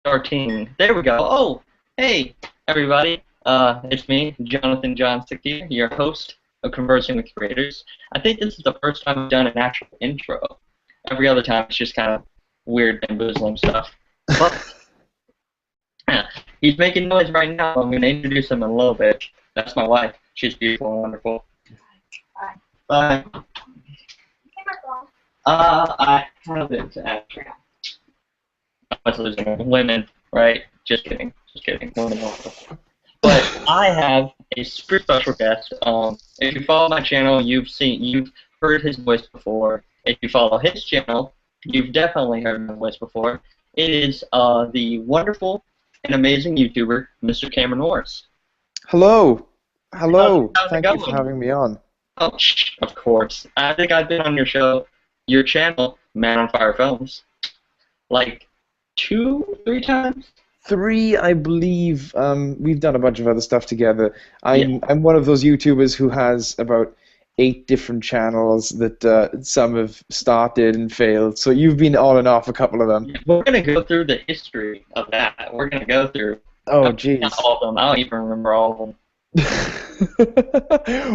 Starting. There we go. Oh, hey, everybody. It's me, Jonathan Johnston here, your host of Conversing with Creators. I think this is the first time I've done an actual intro. Every other time it's just kind of weird bamboozling stuff. But he's making noise right now. I'm going to introduce him in a little bit. That's my wife. She's beautiful and wonderful. Hi. Bye. Camera. I haven't actually. I was losing women, right? Just kidding. Just kidding. Women also. But I have a super special guest. If you follow my channel, you've heard his voice before. If you follow his channel, you've definitely heard my voice before. It is the wonderful and amazing YouTuber, Mr. Cameron Norris. Hello. Hello. How's it Thank you going? for having me on. Oh, of course. I think I've been on your channel, Man on Fire Films, like 2, 3 times. 3, I believe. We've done a bunch of other stuff together. Yeah. I'm one of those YouTubers who has about 8 different channels that some have started and failed. So you've been on and off a couple of them. Yeah, we're going to go through the history of that. We're going to go through Oh, not jeez. all of them. I don't even remember all of them.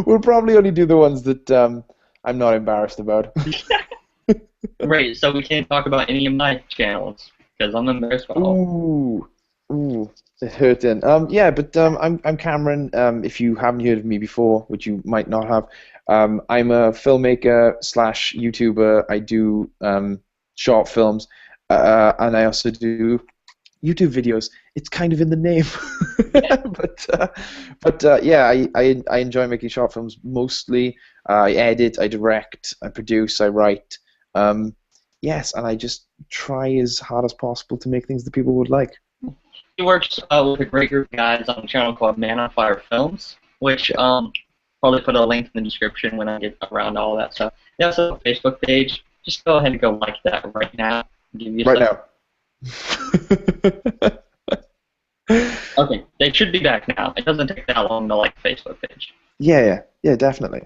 We'll probably only do the ones that I'm not embarrassed about. Right, so we can't talk about any of my channels because I'm embarrassed about all. Ooh, it hurt then. Yeah, but I'm Cameron. If you haven't heard of me before, which you might not have, I'm a filmmaker slash YouTuber. I do short films, and I also do YouTube videos. It's kind of in the name, but yeah, I enjoy making short films mostly. I edit, I direct, I produce, I write. Yes, and I just try as hard as possible to make things that people would like. He works with a great group of guys on a channel called Man on Fire Films, which probably put a link in the description when I get around to all that stuff. They also have a Facebook page. Just go ahead and go like that right now. Give you a Right second. now. Okay, they should be back now. It doesn't take that long to like the Facebook page. Yeah, definitely.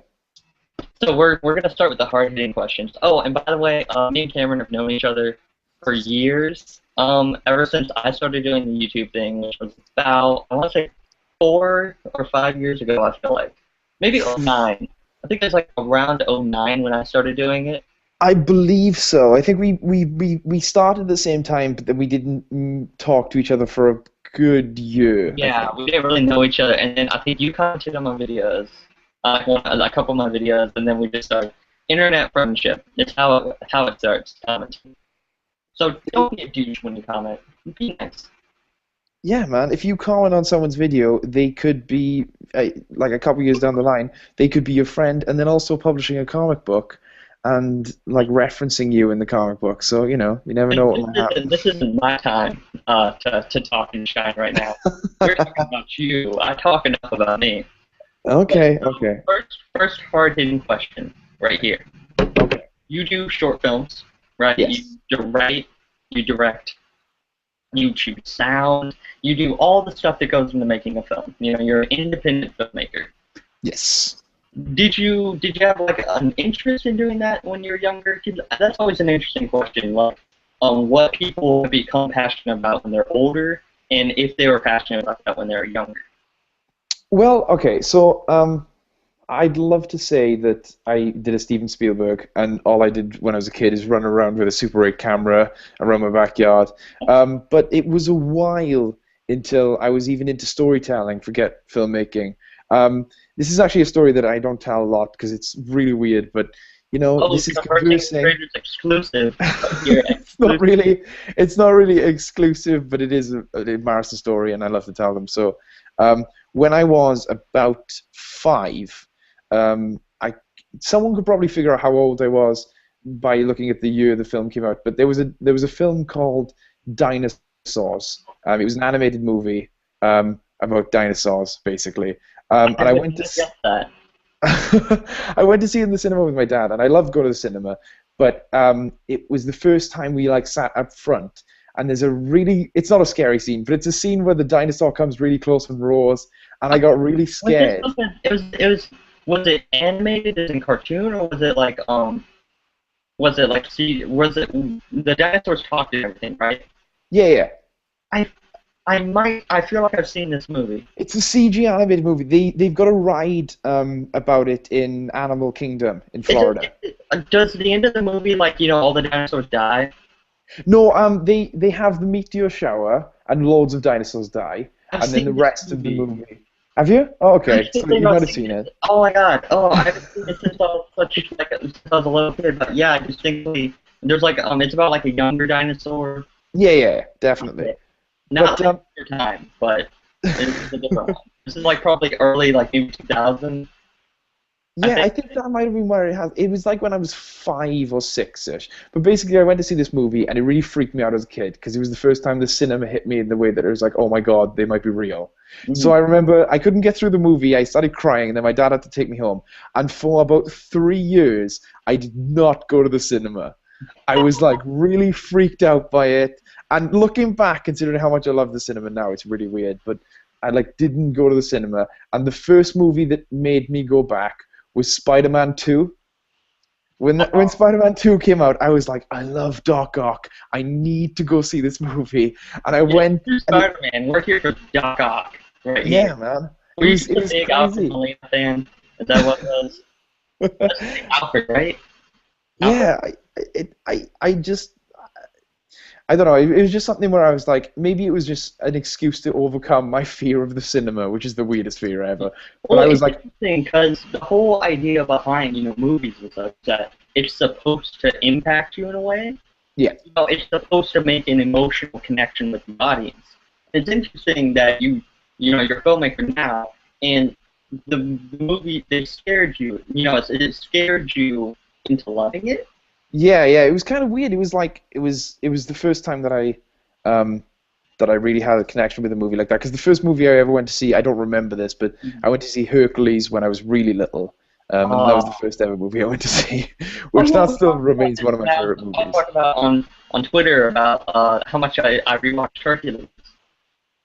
So we're gonna start with the hard-hitting questions. Oh, and by the way, me and Cameron have known each other for years. Ever since I started doing the YouTube thing, which was about, I want to say 4 or 5 years ago. I feel like maybe '09. I think it was like around '09 when I started doing it. I believe so. I think we started at the same time, but then we didn't talk to each other for a good year. Yeah, we didn't really know each other, and then I think you commented on my videos, a couple of my videos, and then we just started internet friendship. It's how it starts. Commenting. So don't be a douche when you comment. Be nice. Yeah, man. If you comment on someone's video, they could be like a couple years down the line, they could be your friend, and then also publishing a comic book and like referencing you in the comic book. So you never know what might happen. This isn't my time to talk and shine right now. We're talking about you. I talk enough about me. Okay. First hard-hitting question right here. Okay. You do short films, right? Yes. You write, you direct, you choose sound, you do all the stuff that goes into making a film. You're an independent filmmaker. Yes. Did you have like an interest in doing that when you were younger? 'Cause that's always an interesting question, like what people become passionate about when they're older, and if they were passionate about that when they were younger. Well, okay, so I'd love to say that I did a Steven Spielberg, and all I did when I was a kid is run around with a Super 8 camera around my backyard. But it was a while until I was even into storytelling, forget filmmaking. This is actually a story that I don't tell a lot because it's really weird, but this is Conversing. Exclusive. It's not really exclusive, but it is an embarrassing story, and I love to tell them. So, when I was about 5, someone could probably figure out how old I was by looking at the year the film came out. But there was a film called Dinosaurs. It was an animated movie about dinosaurs, basically. And I went to I went to see it in the cinema with my dad, and I love going to the cinema. But it was the first time we sat up front, and there's it's not a scary scene, but it's a scene where the dinosaur comes really close and roars, and I got really scared. Was it animated as in cartoon, or was it like the dinosaurs talked and everything, right? Yeah. I I feel like I've seen this movie. It's a CG animated movie. They've got a ride about it in Animal Kingdom in Florida. Does the end of the movie, like, all the dinosaurs die? No, they have the meteor shower and loads of dinosaurs die, I've and then the seen this rest of the movie. movie. Have you? Oh, I okay. still So think you might I've have seen seen it. it. Oh my god. Oh, I haven't seen it since I was since I was a little kid. But yeah, I distinctly. There's like it's about like a younger dinosaur. Yeah, yeah, definitely. Not But like your time, but it's a different one. This is like probably early, like maybe 2000. I I think. think that might have been where it has. It was like when I was 5 or 6-ish. But basically, I went to see this movie, and it really freaked me out as a kid because it was the first time the cinema hit me in the way that it was like, oh my god, they might be real. So I remember I couldn't get through the movie. I started crying, and then my dad had to take me home. And for about 3 years, I did not go to the cinema. I was like really freaked out by it. And looking back, considering how much I love the cinema now, it's really weird. But I like didn't go to the cinema. And the first movie that made me go back was Spider-Man 2. When Spider-Man 2 came out, I was like, I love Doc Ock. I need to go see this movie. And I went. You're And Spider-Man. We're here for Doc Ock. Right yeah, here. man. Were you It a was big Alfred crazy. Molina fan? Is that what it was? That's Alfred, right? Yeah, I just I don't know. It was just something where I was like, maybe it was just an excuse to overcome my fear of the cinema, which is the weirdest fear ever. But Well, I was it's like, interesting because the whole idea behind movies and such that it's supposed to impact you in a way. yeah, It's supposed to make an emotional connection with the audience. It's interesting that you're a filmmaker now, and the movie they scared you. It scared you into loving it. yeah. It was kind of weird. It was like it was the first time that I really had a connection with a movie like that. Because the first movie I ever went to see, I don't remember this, but I went to see Hercules when I was really little. And that was the first ever movie I went to see, which Oh, that still remains one of my favorite I movies. talked about on Twitter about how much I rewatched Hercules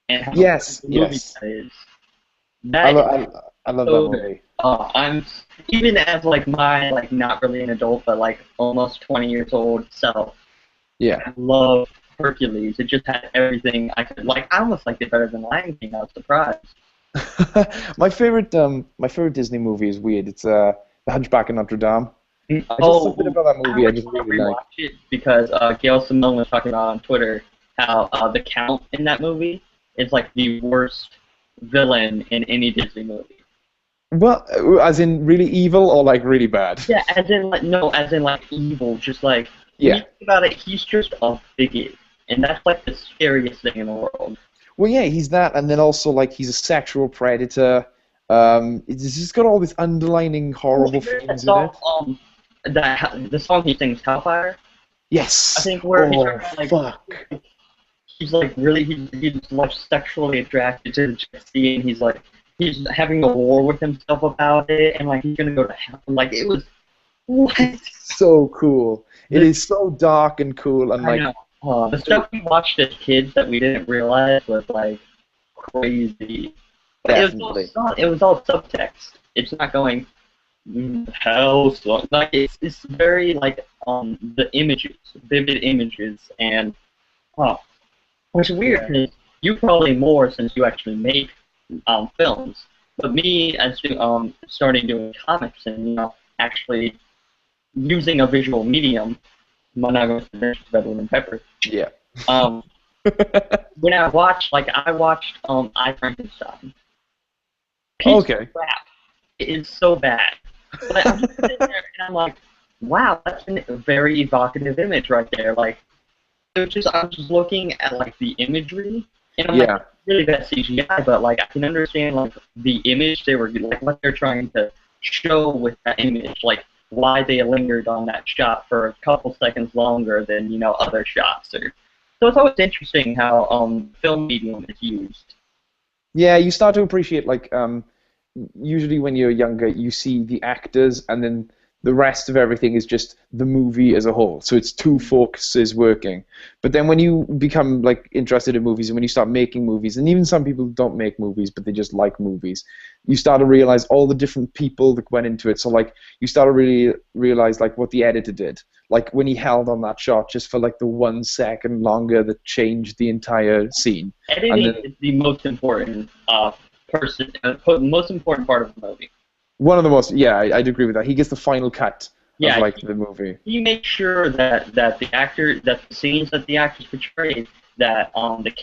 and how Yes, good the movie yes. that is. I, That lo- is I love that so good. movie. I'm even as like my like not really an adult but like almost 20 years old self. Yeah. I love Hercules. It just had everything I could like. I almost liked it better than Lion King. I was surprised. My favorite Disney movie is weird. It's The Hunchback of Notre Dame. Just something about that movie I just really like. Rewatch it because Gail Simone was talking about on Twitter how the Count in that movie is like the worst villain in any Disney movie. Well, as in really evil or like really bad? Yeah, as in like no, as in like evil. Just like when Yeah. you think about it, he's just a bigot, and that's like the scariest thing in the world. Well, yeah, he's that, and then also like he's a sexual predator. It's just got all these underlining horrible There's that themes in song, it. the song he sings, Hellfire. Yes. I think where he's Oh, like fuck. he's like really he's like sexually attracted to the Jesse, and he's having a war with himself about it, and like he's gonna go to hell. Like it was what? So cool. It is so dark and cool, and I like know. The stuff we watched as kids that we didn't realize was like crazy. But definitely. it was all subtext. It's not going hell. So, like it's very like the images, vivid images, and oh, which is weird because you probably more since you actually make films. But me, as starting doing comics and actually using a visual medium, I'm not going to finish Bedouin Pepper. Yeah. When I watched I Frankenstein. Piece Okay. of crap. It is so bad. But I'm just sitting there and I'm like, wow, that's a very evocative image right there. Like, I'm just looking at like the imagery, and I'm like, it's really bad CGI, but like I can understand like the image they were like what they're trying to show with that image, like why they lingered on that shot for a couple seconds longer than other shots. So it's always interesting how film medium is used. Yeah, you start to appreciate like usually when you're younger, you see the actors, and then the rest of everything is just the movie as a whole. So it's two focuses working. But then when you become like interested in movies, and when you start making movies, and even some people don't make movies, but they just like movies, you start to realize all the different people that went into it. So like you start to really realize like what the editor did. like when he held on that shot just for like the 1 second longer that changed the entire scene. And Editing then is the most important most important part of the movie. one of the most, yeah, I'd agree with that. He gets the final cut of Yeah, like the movie. he makes sure that the scenes that the actors portray, that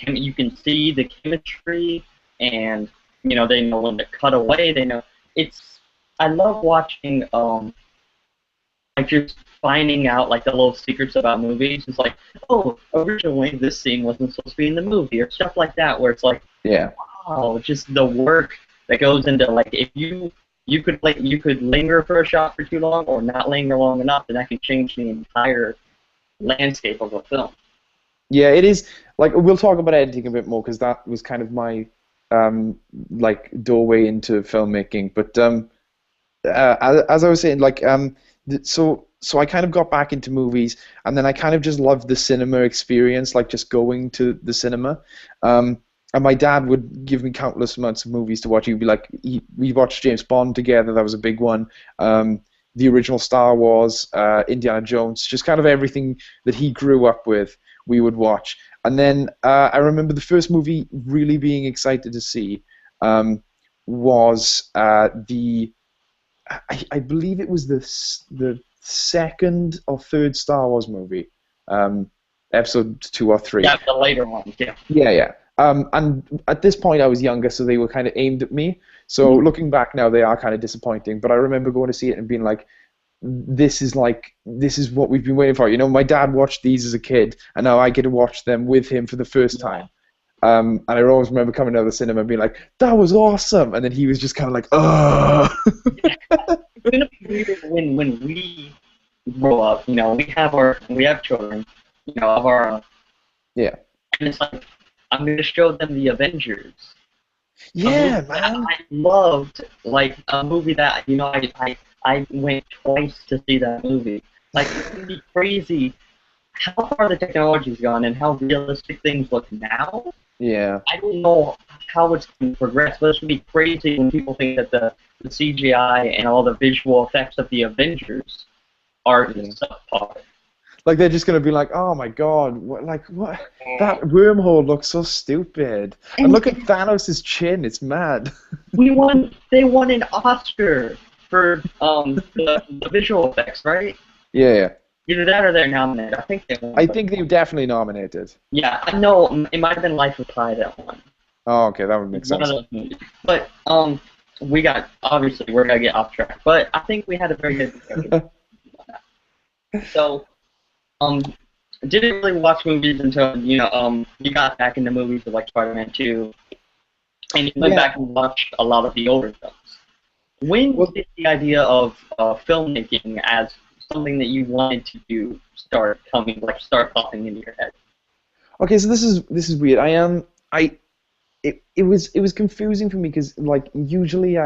you can see the chemistry, and they know when to cut away. They know it's. I love watching like just finding out like the little secrets about movies. It's like, oh, originally this scene wasn't supposed to be in the movie, or stuff like that, where it's like, Yeah. wow, just the work that goes into, like, if you could linger for a shot for too long or not linger long enough, and that could change the entire landscape of a film. Yeah, it is. Like, we'll talk about editing a bit more because that was kind of my like doorway into filmmaking. But as I was saying, like so I kind of got back into movies, and then I kind of just loved the cinema experience, like just going to the cinema. And my dad would give me countless amounts of movies to watch. He'd be like, we watched James Bond together. That was a big one. The original Star Wars, Indiana Jones, just kind of everything that he grew up with, we would watch. And then I remember the first movie really being excited to see was I believe it was the second or third Star Wars movie, episode 2 or 3. Yeah, the later ones, yeah. Yeah. And at this point, I was younger, so they were kind of aimed at me. So looking back now, they are kind of disappointing. But I remember going to see it and being like, this is what we've been waiting for. My dad watched these as a kid, and now I get to watch them with him for the first time. And I always remember coming out of the cinema and being like, that was awesome. And then he was just kind of like, ugh. It's gonna be weird when we grow up. We have children, of our own. Yeah. And it's like, I'm gonna show them the Avengers. Yeah, man. I loved, like, a movie that I went twice to see that movie. Like, it's gonna be crazy how far the technology's gone and how realistic things look now. Yeah. I don't know how it's going to progress, but it's going to be crazy when people think that the CGI and all the visual effects of the Avengers are subpar. Like, they're just going to be like, oh my god, what? That wormhole looks so stupid. And look at Thanos' chin, it's mad. They won an Oscar for the visual effects, right? Yeah. Either that or they're nominated. I think they won. I think they were definitely nominated. Yeah, I know. It might have been Life of Pi that one. Oh, okay, that would make sense. One of those movies. But we're gonna get off track. But I think we had a very good discussion. So, didn't really watch movies until you got back into movies with like Spider-Man 2, and you went back and watched a lot of the older films. When did the idea of filmmaking as something that you wanted to do start popping into your head? Okay, so this is weird. It was confusing for me because like usually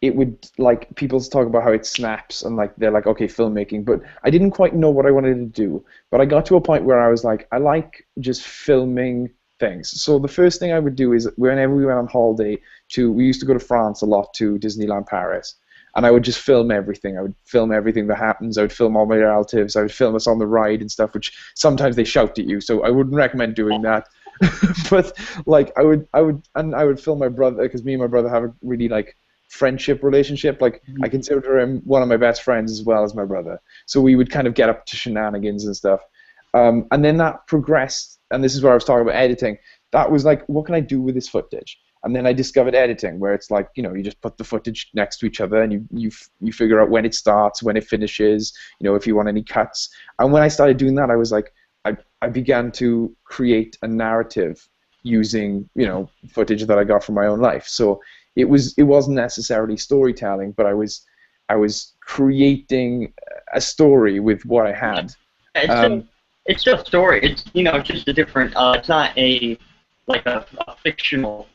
it would, like, people talk about how it snaps and like they're like, okay, filmmaking, but I didn't quite know what I wanted to do. But I got to a point where I was like, I like just filming things. So the first thing I would do is whenever we went on holiday we used to go to France a lot, to Disneyland Paris. And I would just film everything. I would film everything that happens. I would film all my relatives. I would film us on the ride and stuff, which sometimes they shout at you, so I wouldn't recommend doing that. But like I would film my brother, because me and my brother have a really like friendship relationship. Like I consider him one of my best friends as well as my brother. So we would kind of get up to shenanigans and stuff. And then that progressed, and this is where I was talking about editing. That was like, what can I do with this footage? And then I discovered editing, where it's like, you just put the footage next to each other, and you figure out when it starts, when it finishes, if you want any cuts. And when I started doing that, I was like, I began to create a narrative using, footage that I got from my own life. So it wasn't necessarily storytelling, but I was creating a story with what I had. It's still a story. It's just a different. It's not a fictional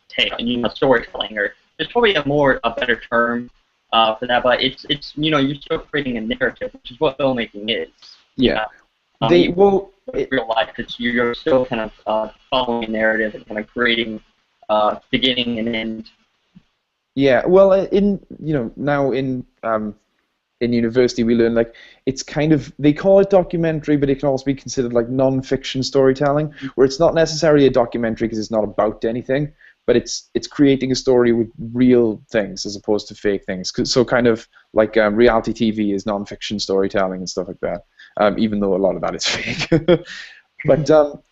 tale, storytelling, or there's probably a better term for that. But it's you're still creating a narrative, which is what filmmaking is. Yeah. Real life, you're still kind of following a narrative and kind of creating beginning and end. Yeah. Well, now in in university we learn like it's kind of they call it documentary, but it can also be considered like non-fiction storytelling, where it's not necessarily a documentary because it's not about anything, but it's creating a story with real things as opposed to fake things. So kind of like reality TV is non-fiction storytelling and stuff like that, even though a lot of that is fake. But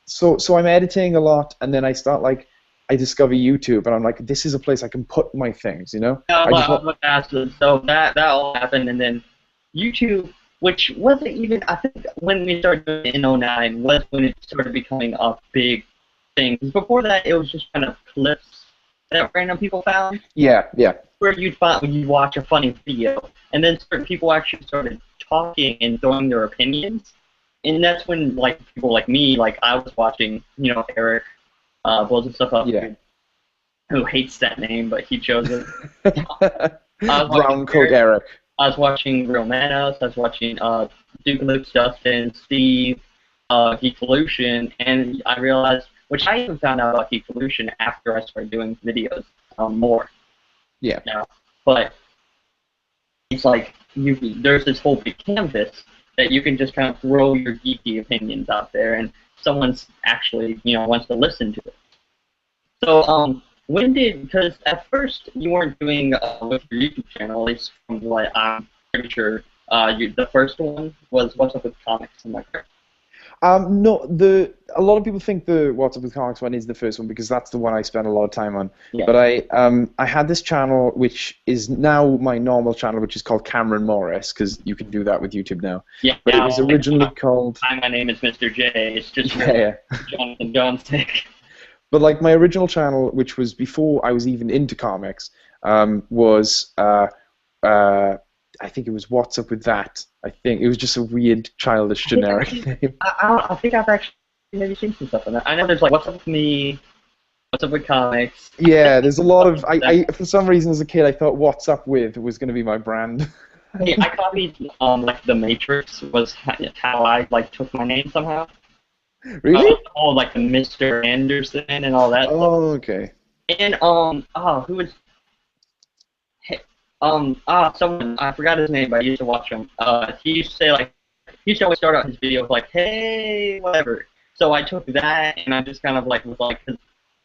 so I'm editing a lot, and then I discover YouTube, and I'm like, this is a place I can put my things, you know? Yeah, I was about to ask you, so that all happened, and then YouTube, which wasn't even, I think when we started doing it in '09 was when it started becoming a big thing. 'Cause before that, it was just kind of clips that random people found. Yeah. Where you'd find when you'd watch a funny video, and then certain people actually started talking and throwing their opinions, and that's when like people like me, like I was watching, Eric, blows and stuff up. Yeah. Who hates that name, but he chose it. Brown coat Eric. I was watching Real Manos, I was watching Duke Luke, Justin, Steve, Geekolution, and I realized, which I even found out about Geekolution after I started doing videos more. Yeah. But it's like there's this whole big canvas that you can just kind of throw your geeky opinions out there, and someone's actually wants to listen to it. So because at first you weren't doing with your YouTube channel, at least from what I'm pretty sure, the first one was What's Up with Comics, am I correct? No, a lot of people think the What's Up with Comics one is the first one because that's the one I spent a lot of time on. Yeah. But I had this channel which is now my normal channel, which is called Cameron Morris, because you can do that with YouTube now. Yeah. But it was originally called. Hi, my name is Mr. J. It's just Jonathan Johnstick. But like my original channel, which was before I was even into comics, was I think it was What's Up With That. I think it was just a weird, childish, generic name. I think I've actually maybe seen some stuff on that. I know there's like What's Up With Me, What's Up With Comics. Yeah, there's a lot of. I for some reason as a kid I thought What's Up With was going to be my brand. Hey, I copied like The Matrix was how I like took my name somehow. Really? All like the Mr. Anderson and all that. Oh, okay. And who was? Someone I forgot his name, but I used to watch him. He used to say like, he used to always start out his video with like, "Hey, whatever." So I took that and I just kind of like was like, 'cause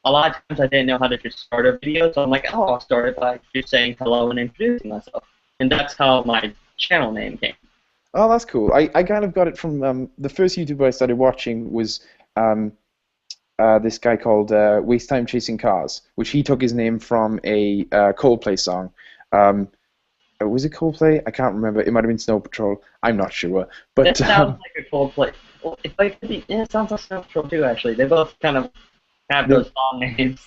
a lot of times I didn't know how to just start a video, so I'm like, oh, I'll start it by just saying hello and introducing myself, and that's how my channel name came. Oh, that's cool. I kind of got it from the first YouTuber I started watching was this guy called Waste Time Chasing Cars, which he took his name from a Coldplay song. Was it Coldplay? I can't remember. It might have been Snow Patrol. I'm not sure. But It sounds like a Coldplay. Well, it sounds like Snow Patrol too. Actually, they both kind of have those song names.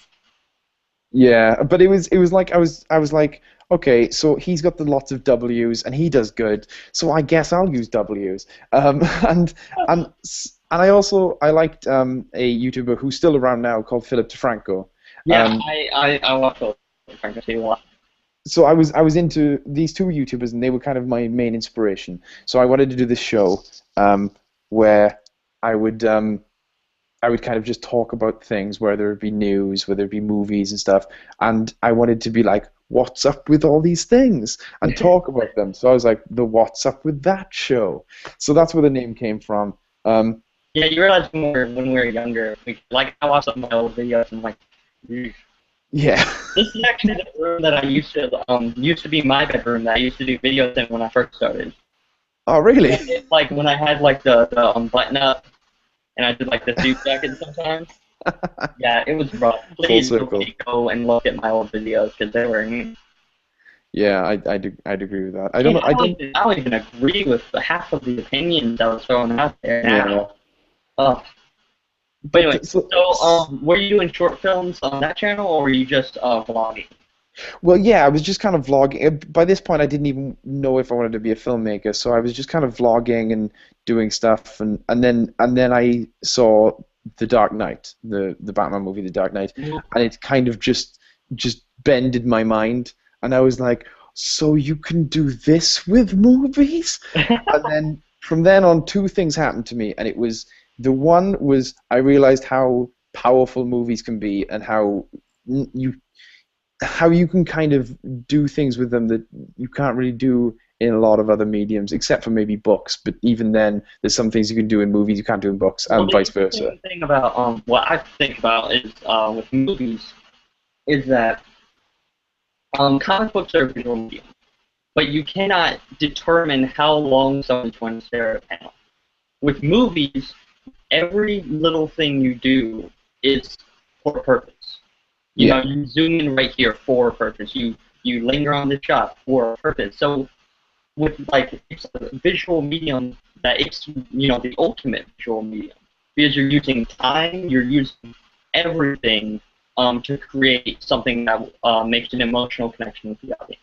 Yeah, but it was like I was like, okay, so he's got the lots of W's and he does good, so I guess I'll use W's. And I liked a YouTuber who's still around now called Philip DeFranco. Yeah, I watch Philip DeFranco too a lot. So I was into these two YouTubers, and they were kind of my main inspiration. So I wanted to do this show where I would kind of just talk about things, whether it be news, whether it be movies and stuff, and I wanted to be like, what's up with all these things, and talk about them. So I was like, the What's Up With That show. So that's where the name came from. Yeah, you realize when we were younger, I watched some of my old videos and I'm like, "Eesh." Yeah. This is actually the room that I used to be my bedroom that I used to do videos in when I first started. Oh, really? It's like when I had like the button up, and I did like the suit jacket sometimes. Yeah, it was rough. Please go and look at my old videos because they were. Yeah, I'd agree with that. I don't even agree with half of the opinions that was thrown out there now. Yeah. But anyway, so were you doing short films on that channel, or were you just vlogging? Well, yeah, I was just kind of vlogging. By this point, I didn't even know if I wanted to be a filmmaker, so I was just kind of vlogging and doing stuff, and then I saw The Dark Knight, the Batman movie, The Dark Knight, and it kind of just bended my mind, and I was like, so you can do this with movies? And then from then on, two things happened to me, and it was. The one was I realized how powerful movies can be and how you can kind of do things with them that you can't really do in a lot of other mediums, except for maybe books. But even then, there's some things you can do in movies you can't do in books, Well, and the vice versa. interesting thing about what I think about is with movies is that comic books are a visual medium, but you cannot determine how long someone's going to stare at a panel. With movies, every little thing you do is for a purpose. You know, you zoom in right here for a purpose. You linger on the shot for a purpose. So with like it's a visual medium that it's the ultimate visual medium because you're using time, you're using everything to create something that makes an emotional connection with the audience.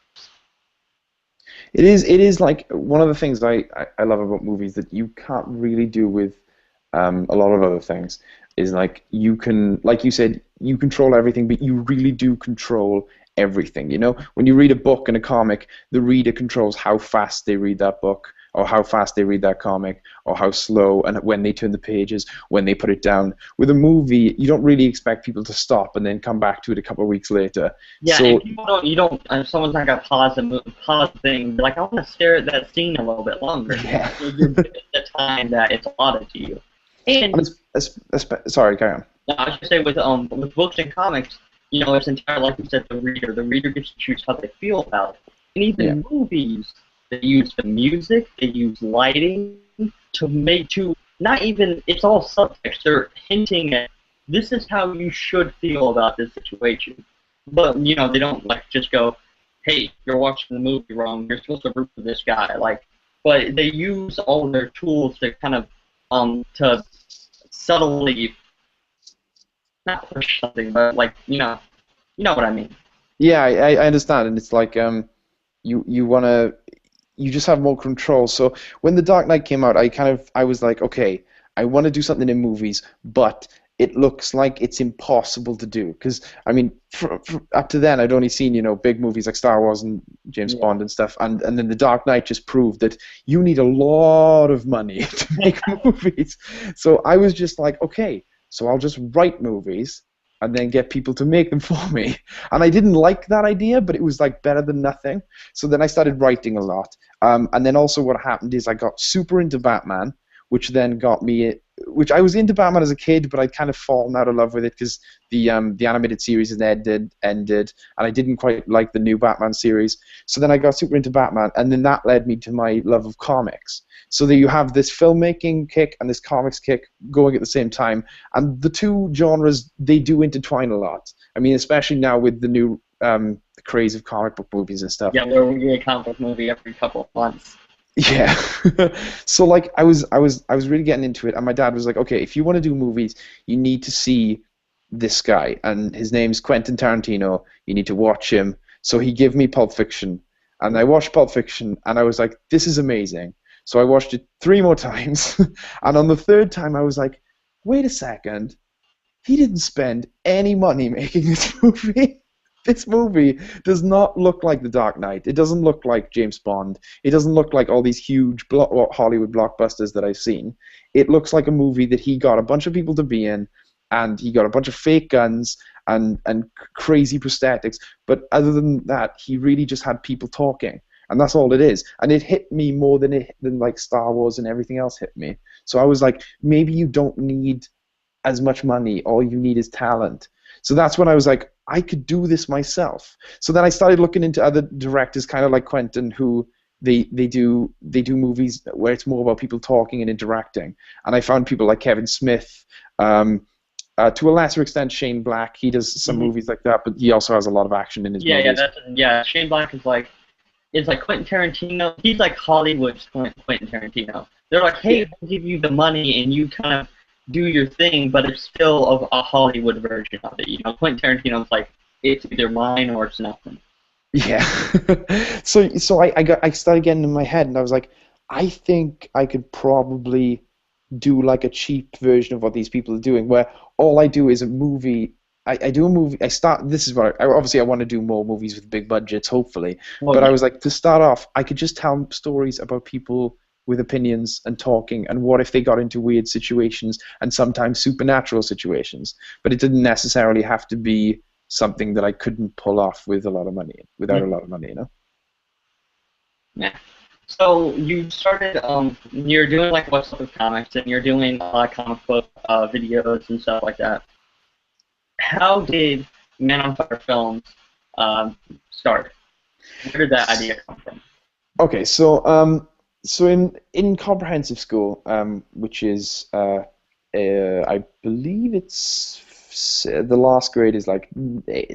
It is like one of the things I love about movies that you can't really do with a lot of other things is like you can, like you said, you control everything, but you really do control everything. You know, when you read a book and a comic, the reader controls how fast they read that book, or how fast they read that comic, or how slow, and when they turn the pages, when they put it down. With a movie, you don't really expect people to stop and then come back to it a couple of weeks later. Yeah, so, and people don't. You don't. If someone's not gonna pause the thing, like I want to stare at that scene a little bit longer. Yeah. So you're given the time that it's allotted to you. And sorry, carry on. I should say with books and comics, it's entirely like you said, the reader. The reader gets to choose how they feel about it. And even movies, they use the music, they use lighting to not even, it's all subtext. They're hinting at this is how you should feel about this situation. But they don't like just go, hey, you're watching the movie wrong. You're supposed to root for this guy. But they use all their tools to kind of to subtly not push something, but you know what I mean. Yeah, I understand, and it's like you just have more control. So when The Dark Knight came out, I was like, okay, I want to do something in movies, but it looks like it's impossible to do because I mean, up to then I'd only seen big movies like Star Wars and James Bond and stuff, and then The Dark Knight just proved that you need a lot of money to make movies. So I was just like, okay, so I'll just write movies and then get people to make them for me. And I didn't like that idea, but it was like better than nothing. So then I started writing a lot. And then also what happened is I got super into Batman, which then got me, which I was into Batman as a kid, but I'd kind of fallen out of love with it because the animated series had ended, and I didn't quite like the new Batman series. So then I got super into Batman, and then that led me to my love of comics. So that you have this filmmaking kick and this comics kick going at the same time, and the two genres, they do intertwine a lot. I mean, especially now with the new craze of comic book movies and stuff. Yeah, where we get a comic book movie every couple of months. Yeah. So like I was really getting into it, and my dad was like, okay, if you want to do movies, you need to see this guy, and his name's Quentin Tarantino. You need to watch him. So he gave me Pulp Fiction, and I watched Pulp Fiction, and I was like, this is amazing. So I watched it 3 more times, and on the 3rd time I was like, wait a second, he didn't spend any money making this movie. This movie does not look like The Dark Knight. It doesn't look like James Bond. It doesn't look like all these huge Hollywood blockbusters that I've seen. It looks like a movie that he got a bunch of people to be in, and he got a bunch of fake guns and crazy prosthetics. But other than that, he really just had people talking. And that's all it is. And it hit me more than like Star Wars and everything else hit me. So I was like, maybe you don't need as much money. All you need is talent. So that's when I was like, I could do this myself. So then I started looking into other directors, kind of like Quentin, who they do movies where it's more about people talking and interacting. And I found people like Kevin Smith, to a lesser extent Shane Black. He does some movies like that, but he also has a lot of action in his movies. Shane Black is like Quentin Tarantino. He's like Hollywood's Quentin Tarantino. They're like, hey, we'll give you the money and you kind of do your thing, but it's still a Hollywood version of it. Quentin Tarantino's like, it's either mine or it's nothing. Yeah. so I started getting in my head, and I was like, I think I could probably do like a cheap version of what these people are doing, where all I do is a movie. I do a movie. This is what obviously I want to do more movies with big budgets, hopefully. I was like, to start off, I could just tell stories about people with opinions and talking, and what if they got into weird situations and sometimes supernatural situations. But it didn't necessarily have to be something that I couldn't pull off with a lot of money, without a lot of money, Yeah. So you started, you're doing like What's Up with Comics, and you're doing comic book videos and stuff like that. How did Man on Fire Films start? Where did that idea come from? Okay, so in comprehensive school, which is I believe the last grade is like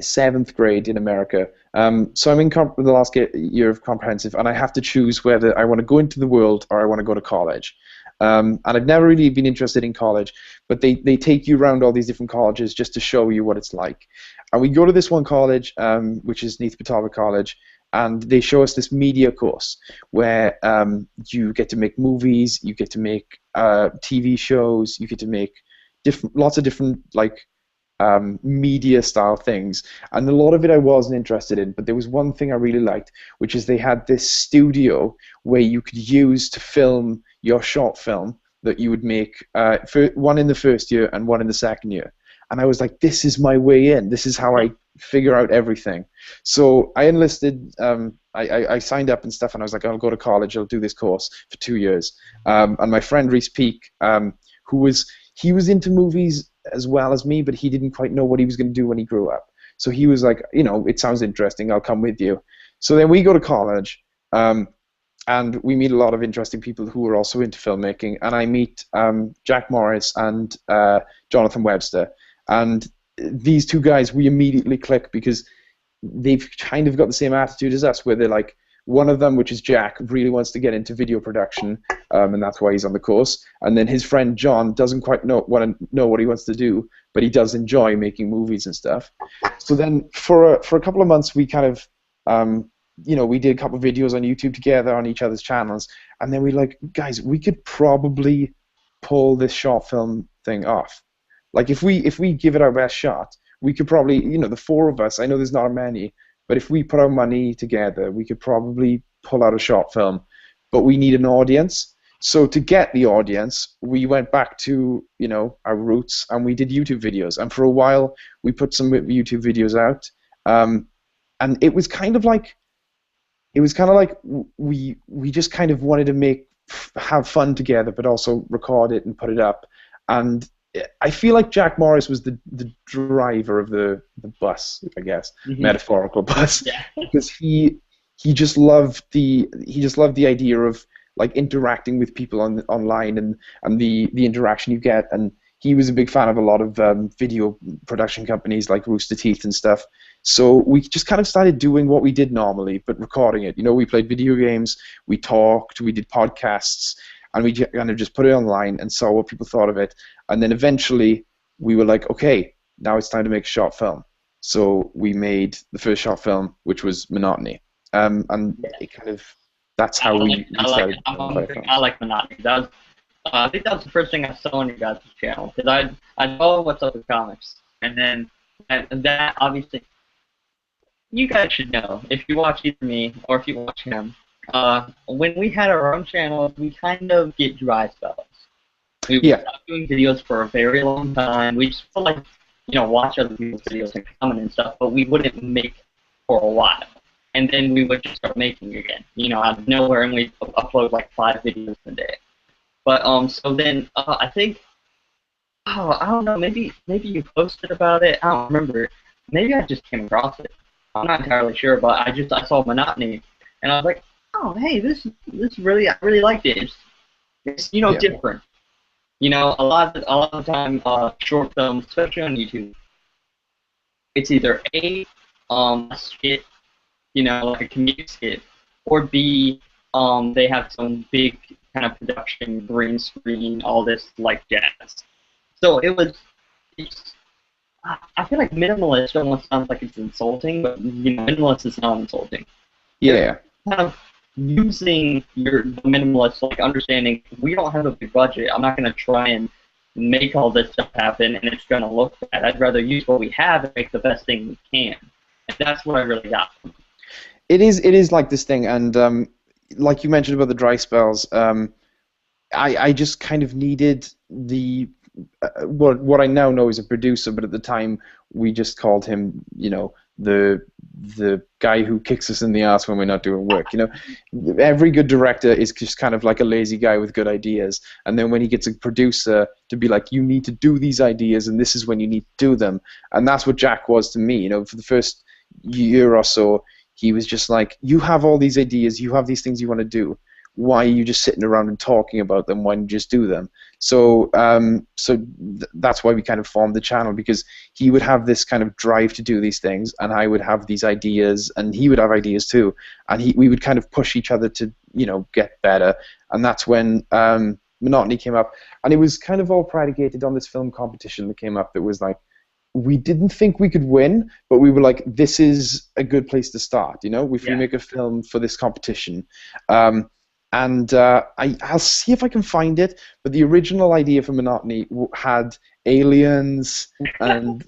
seventh grade in America. So I'm in the last year of comprehensive, and I have to choose whether I want to go into the world or I want to go to college. And I've never really been interested in college, but they take you around all these different colleges just to show you what it's like. And we go to this one college, which is Neath Batava College, and they show us this media course where you get to make movies, you get to make TV shows, you get to make lots of different like media style things, and a lot of it I wasn't interested in, but there was one thing I really liked, which is they had this studio where you could use to film your short film that you would make, one in the first year and one in the second year. And I was like, this is my way in. This is how I figure out everything. So I enlisted, I signed up and stuff, and I was like, I'll go to college, I'll do this course for 2 years. And my friend Reese Peak, he was into movies as well as me, but he didn't quite know what he was going to do when he grew up. So he was like, it sounds interesting, I'll come with you. So then we go to college, and we meet a lot of interesting people who are also into filmmaking, and I meet Jack Morris and Jonathan Webster. And these two guys, we immediately click because they've kind of got the same attitude as us, where they're like, one of them, which is Jack, really wants to get into video production, and that's why he's on the course. And then his friend John doesn't quite know what he wants to do, but he does enjoy making movies and stuff. So then for a couple of months, we kind of, we did a couple of videos on YouTube together on each other's channels, and then we like, guys, we could probably pull this short film thing off. Like if we give it our best shot, we could probably, the four of us, I know there's not many, but if we put our money together, we could probably pull out a short film. But we need an audience. So to get the audience, we went back to, our roots, and we did YouTube videos. And for a while, we put some YouTube videos out. And it was kind of like we just kind of wanted to have fun together, but also record it and put it up. And I feel like Jack Morris was the driver of the bus, I guess, metaphorical bus, because he just loved the idea of like interacting with people online and the interaction you get, and he was a big fan of a lot of video production companies like Rooster Teeth and stuff. So we just kind of started doing what we did normally, but recording it. We played video games, we talked, we did podcasts, and we kind of just put it online and saw what people thought of it. And then eventually we were like, okay, now it's time to make a short film. So we made the first short film, which was Monotony. And it kind of, that's how we started. I like Monotony. I think that was the first thing I saw on your guys' channel, because I know What's Up with Comics. And then that, obviously, you guys should know, if you watch either me or if you watch him, when we had our own channels, we kind of get dry spells. We were not doing videos for a very long time. We just felt like, watch other people's videos and comment and stuff, but we wouldn't make for a while. And then we would just start making again, out of nowhere, and we'd upload like 5 videos a day. But so then I think, I don't know, maybe you posted about it. I don't remember. Maybe I just came across it. I'm not entirely sure, but I saw Monotony, and I was like, oh, hey, this really, I really like it. It's different. A lot of the time, short films, especially on YouTube, it's either A, a skit, like a comedic skit, or B, they have some big kind of production, green screen, all this like jazz. So I feel like minimalist almost sounds like it's insulting, but minimalist is not insulting. Yeah. Kind of using the minimalist, like understanding we don't have a big budget. I'm not going to try and make all this stuff happen, and it's going to look bad. I'd rather use what we have and make the best thing we can. And that's what I really got from it. It is like this thing, and like you mentioned about the dry spells, I just kind of needed what I now know is a producer, but at the time we just called him, the the guy who kicks us in the ass when we're not doing work. Every good director is just kind of like a lazy guy with good ideas, and then when he gets a producer to be like, you need to do these ideas, and this is when you need to do them, and that's what Jack was to me. For the first year or so, he was just like, you have all these ideas, you have these things you want to do. Why are you just sitting around and talking about them? Why don't you just do them? So that's why we kind of formed the channel, because he would have this kind of drive to do these things, and I would have these ideas, and he would have ideas too, and we would kind of push each other to get better. And that's when Monotony came up, and it was kind of all predicated on this film competition that came up. That was like, we didn't think we could win, but we were like, this is a good place to start. If we make a film for this competition. I'll see if I can find it, but the original idea for Monotony had aliens, and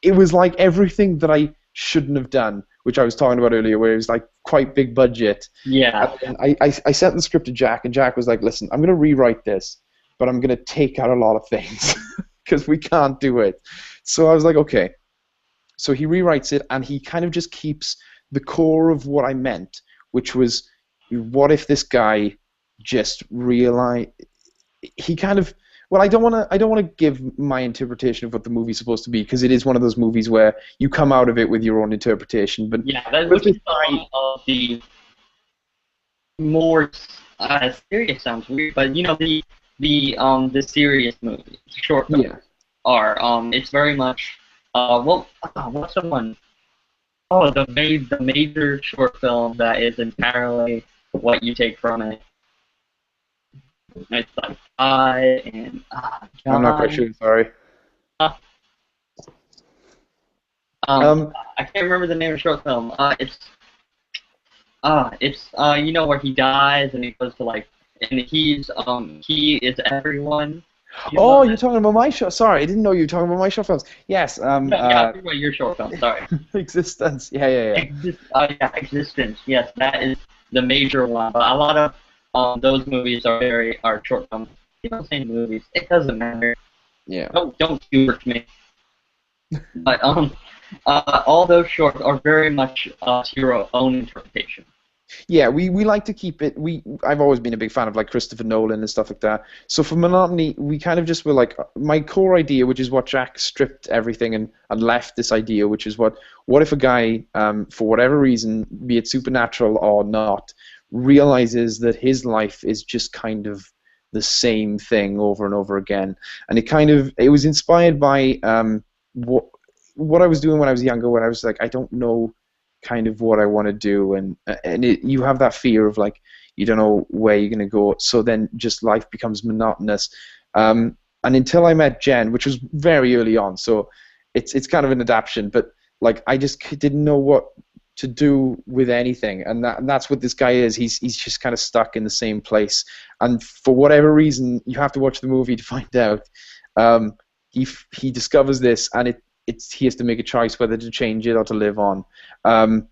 it was like everything that I shouldn't have done, which I was talking about earlier, where it was like quite big budget. Yeah. And I sent the script to Jack, and Jack was like, listen, I'm going to rewrite this, but I'm going to take out a lot of things because we can't do it. So I was like, okay. So he rewrites it, and he kind of just keeps the core of what I meant, which was, what if this guy just realized he kind of, well, I don't want to give my interpretation of what the movie's supposed to be, because it is one of those movies where you come out of it with your own interpretation. But yeah, which is one of the more serious, sounds weird, but the serious movies, short films are it's very much what's the one? Oh, the major short film that is entirely what you take from it. It's like and John. I'm not quite sure. Sorry. I can't remember the name of the short film. It's where he dies and he goes to and he is everyone. You're talking about my short. Sorry, I didn't know you were talking about my short films. Yes. I'm talking about your short film. Sorry. Existence. Yeah. Existence. Yes, that is the major one. But a lot of those movies are short films. You don't say movies. It doesn't matter. Yeah. Don't Uber to me. But all those shorts are very much to your own interpretation. Yeah, we like to keep it. I've always been a big fan of Christopher Nolan and stuff like that. So for Monotony, we kind of just were like, my core idea, which is what Jack stripped everything and left this idea, which is what if a guy, for whatever reason, be it supernatural or not, realizes that his life is just kind of the same thing over and over again. And it was inspired by what I was doing when I was younger, when I was like, I don't know kind of what I want to do, and you have that fear of you don't know where you're going to go, so then just life becomes monotonous. And until I met Jen, which was very early on, so it's kind of an adaptation, but I just didn't know what to do with anything, and that's what this guy is. He's just kind of stuck in the same place, and for whatever reason, you have to watch the movie to find out. He discovers this, and he has to make a choice whether to change it or to live on. And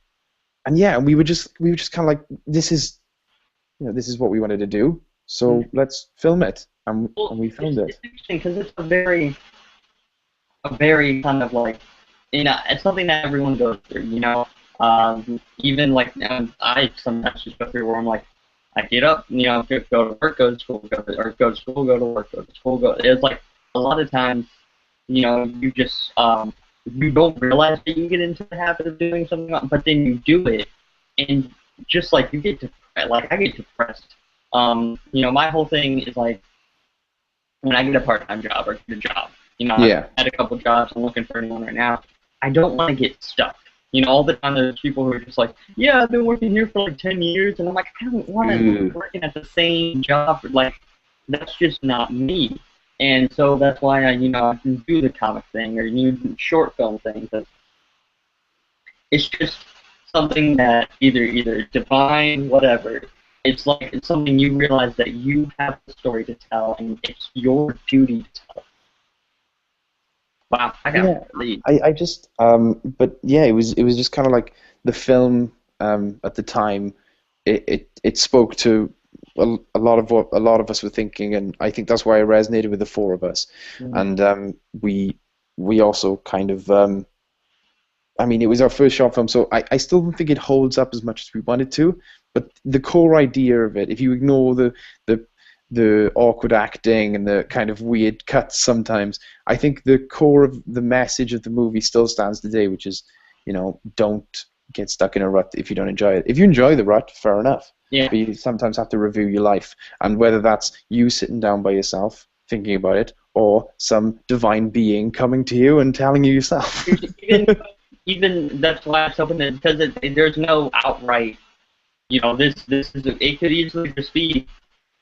we were just kind of like, this is what we wanted to do, so let's film it, and we filmed it. It's interesting because it's a very kind of it's something that everyone goes through, even I sometimes just go through where I'm like, I get up, go to work, go to school, go to school, go to work, go to school, go. It's like a lot of times, you just you don't realize that you get into the habit of doing something, but then you do it, and just you get depressed. I get depressed. My whole thing is when I get a part-time job or get a job. I've had a couple jobs. I'm looking for anyone right now. I don't want to get stuck. All the time there's people who are just like, yeah, I've been working here for 10 years, and I'm like, I don't want to be working at the same job. That's just not me. And so that's why I can do the comic thing or short film things. It's just something that either divine, whatever. It's something you realize that you have a story to tell, and it's your duty to tell. Wow, I got lead. I just but yeah, it was just kind of the film at the time. It spoke to a lot of what a lot of us were thinking, and I think that's why it resonated with the four of us. And we also kind of I mean, it was our first short film, so I still don't think it holds up as much as we wanted to. But the core idea of it, if you ignore the the awkward acting and the kind of weird cuts sometimes, I think the core of the message of the movie still stands today, which is, don't get stuck in a rut if you don't enjoy it. If you enjoy the rut, fair enough. Yeah. But you sometimes have to review your life, and whether that's you sitting down by yourself thinking about it, or some divine being coming to you and telling you yourself. Even that's why it's open because there's no outright. This is it could easily just be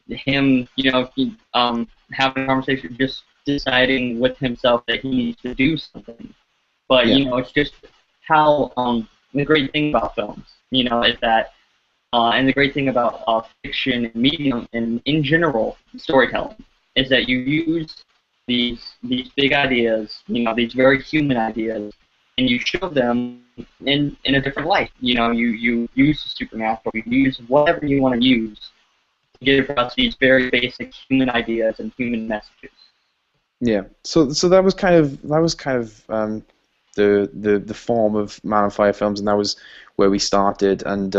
him, having a conversation, just deciding with himself that he needs to do something. But Yeah. it's just how the great thing about films, is that, and the great thing about fiction and medium and in general storytelling is that you use these big ideas, these very human ideas, and you show them in a different light. You use the supernatural, you use whatever you want to use to get across these very basic human ideas and human messages. Yeah. So that was kind of the form of Man on Fire films, and that was where we started. And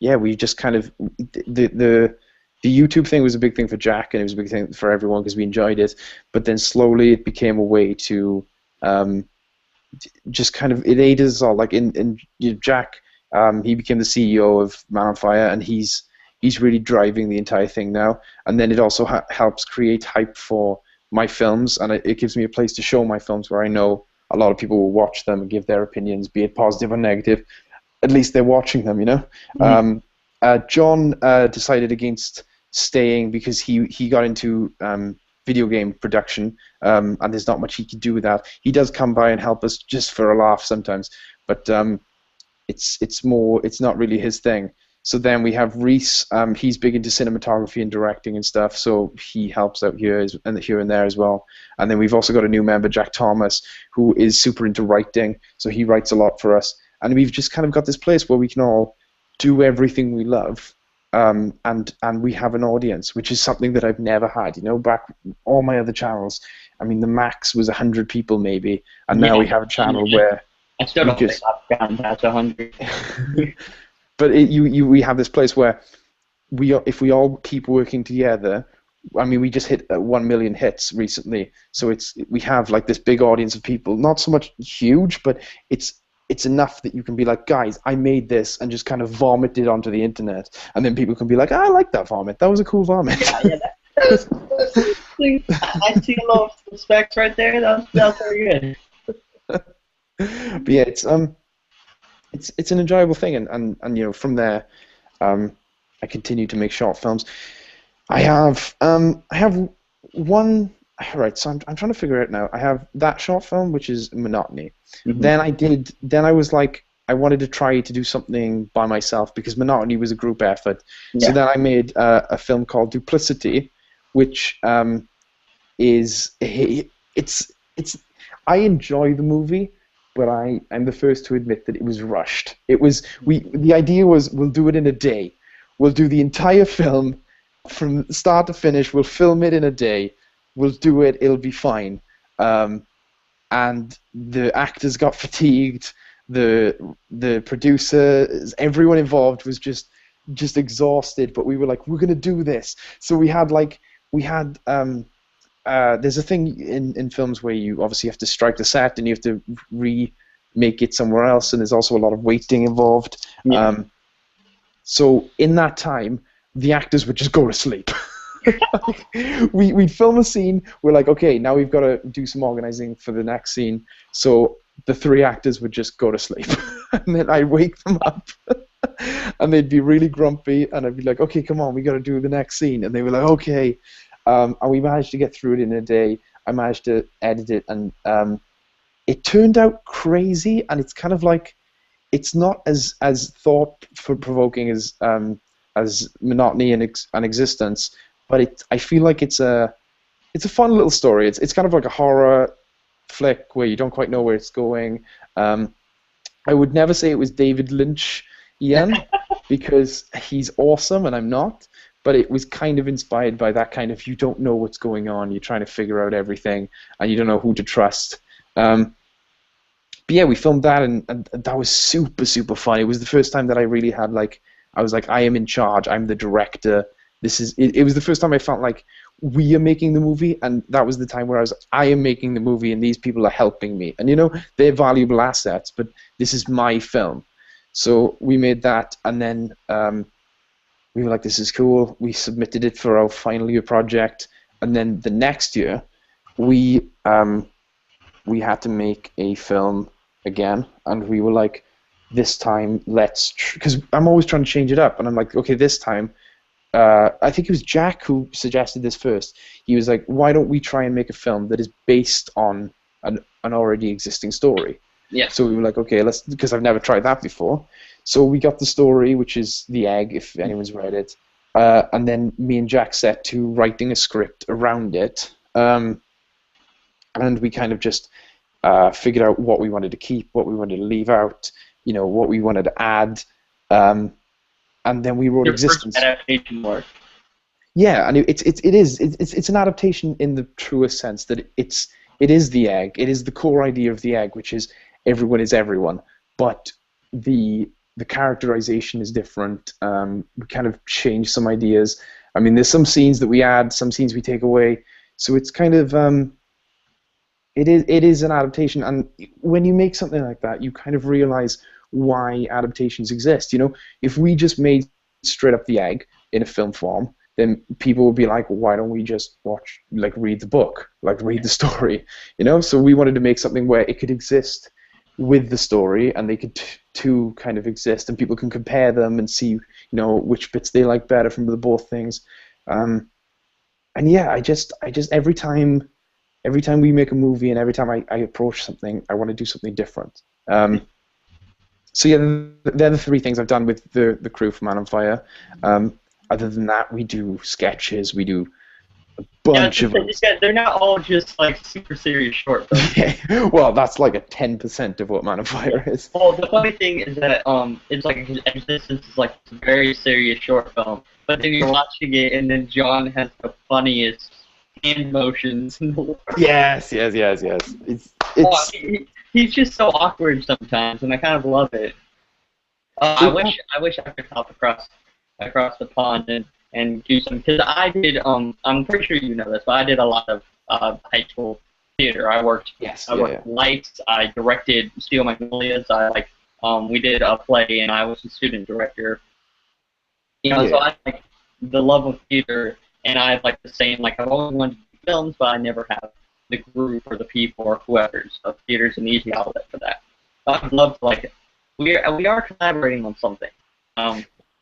yeah, we just kind of the YouTube thing was a big thing for Jack, and it was a big thing for everyone because we enjoyed it. But then slowly it became a way to just kind of, it aided us all. Like in Jack, he became the CEO of Man on Fire, and he's really driving the entire thing now. And then it also helps create hype for my films, and it gives me a place to show my films where I know a lot of people will watch them and give their opinions, be it positive or negative. At least they're watching them, Mm-hmm. John decided against staying because he got into video game production, and there's not much he can do with that. He does come by and help us just for a laugh sometimes, but it's not really his thing. So then we have Reese. He's big into cinematography and directing and stuff, so he helps out here and there as well. And then we've also got a new member, Jack Thomas, who is super into writing, so he writes a lot for us. And we've just kind of got this place where we can all do everything we love, and we have an audience, which is something that I've never had. Back all my other channels, I mean, the max was 100 people maybe, and now we have a channel where I still don't think I've gotten past 100. But we have this place where if we all keep working together, I mean, we just hit 1 million hits recently, so we have like this big audience of people, not so much huge, but it's enough that you can be like, guys, I made this, and just kind of vomit it onto the internet, and then people can be like, I like that vomit. That was a cool vomit. Yeah, that's I see a lot of specs right there. That's very good. But yeah, it's an enjoyable thing, and from there, I continue to make short films. I have one. Right, so I'm trying to figure it out now. I have that short film, which is Monotony. Mm-hmm. Then I was like, I wanted to try to do something by myself because Monotony was a group effort. Yeah. So then I made a film called Duplicity, which is I enjoy the movie, but I'm the first to admit that it was rushed. The idea was, we'll do it in a day. We'll do the entire film from start to finish. We'll film it in a day. We'll do it. It'll be fine. And the actors got fatigued. The producers, everyone involved was just exhausted. But we were like, we're gonna do this. So we had there's a thing in films where you obviously have to strike the set and you have to remake it somewhere else, and there's also a lot of waiting involved. Yeah. So in that time, the actors would just go to sleep. We'd film a scene, we're like, okay, now we've got to do some organizing for the next scene, so the 3 actors would just go to sleep. And then I'd wake them up, and they'd be really grumpy, and I'd be like, okay, come on, we got to do the next scene. And they were like, okay. And we managed to get through it in a day. I managed to edit it, and it turned out crazy, and it's kind of like, it's not as thought-provoking as Monotony and Existence, but I feel like it's a fun little story. It's kind of like a horror flick where you don't quite know where it's going. I would never say it was David Lynch, Ian, because he's awesome and I'm not. But it was kind of inspired by that kind of, you don't know what's going on, you're trying to figure out everything, and you don't know who to trust. yeah, we filmed that, and that was super fun. It was the first time that I really had like, I was like, I am in charge. I'm the director. This is it. It was the first time I felt like we are making the movie, and that was the time where I am making the movie, and these people are helping me. And they're valuable assets, but this is my film. So we made that, and then we were like, this is cool. We submitted it for our final year project, and then the next year, we had to make a film again, and we were like, this time let's, because I'm always trying to change it up, and I'm like, okay, this time, I think it was Jack who suggested this first. He was like, why don't we try and make a film that is based on an already existing story? Yeah. So we were like, okay, let's, because I've never tried that before. So we got the story, which is The Egg, if anyone's read it, and then me and Jack set to writing a script around it, and we kind of just figured out what we wanted to keep, what we wanted to leave out, what we wanted to add, and then we wrote Existence. First adaptation work. Yeah, and it's an adaptation in the truest sense that it is The Egg. It is the core idea of The Egg, which is everyone is everyone, but the characterization is different. We kind of change some ideas. I mean, there's some scenes that we add, some scenes we take away. So it's kind of it is an adaptation, and when you make something like that, you kind of realize why adaptations exist. If we just made straight up The Egg in a film form, then people would be like, why don't we just read the book, read the story, So we wanted to make something where it could exist with the story, and they could two kind of exist, and people can compare them and see, which bits they like better from the both things. And yeah, I just every time we make a movie, and every time I approach something, I want to do something different. So yeah, they're the three things I've done with the crew for Man on Fire. Other than that, we do sketches, we do a bunch of them. They're not all just super serious short films. Well, that's like a 10% of what Man on Fire is. Well, the funny thing is that it's like Existence is like a very serious short film, but then you're watching it, and then John has the funniest hand motions in the world. Yes. He's just so awkward sometimes, and I kind of love it. I wish I could hop across the pond and do some, because I did I'm pretty sure you know this, but I did a lot of high school theater. I worked lights. I directed Steel Magnolias. We did a play, and I was the student director. So I like the love of theater, and I have the same, I've always wanted to do films, but I never have the group or the people or whoever. So theater's an easy outlet for that. I'd love to we are collaborating on something.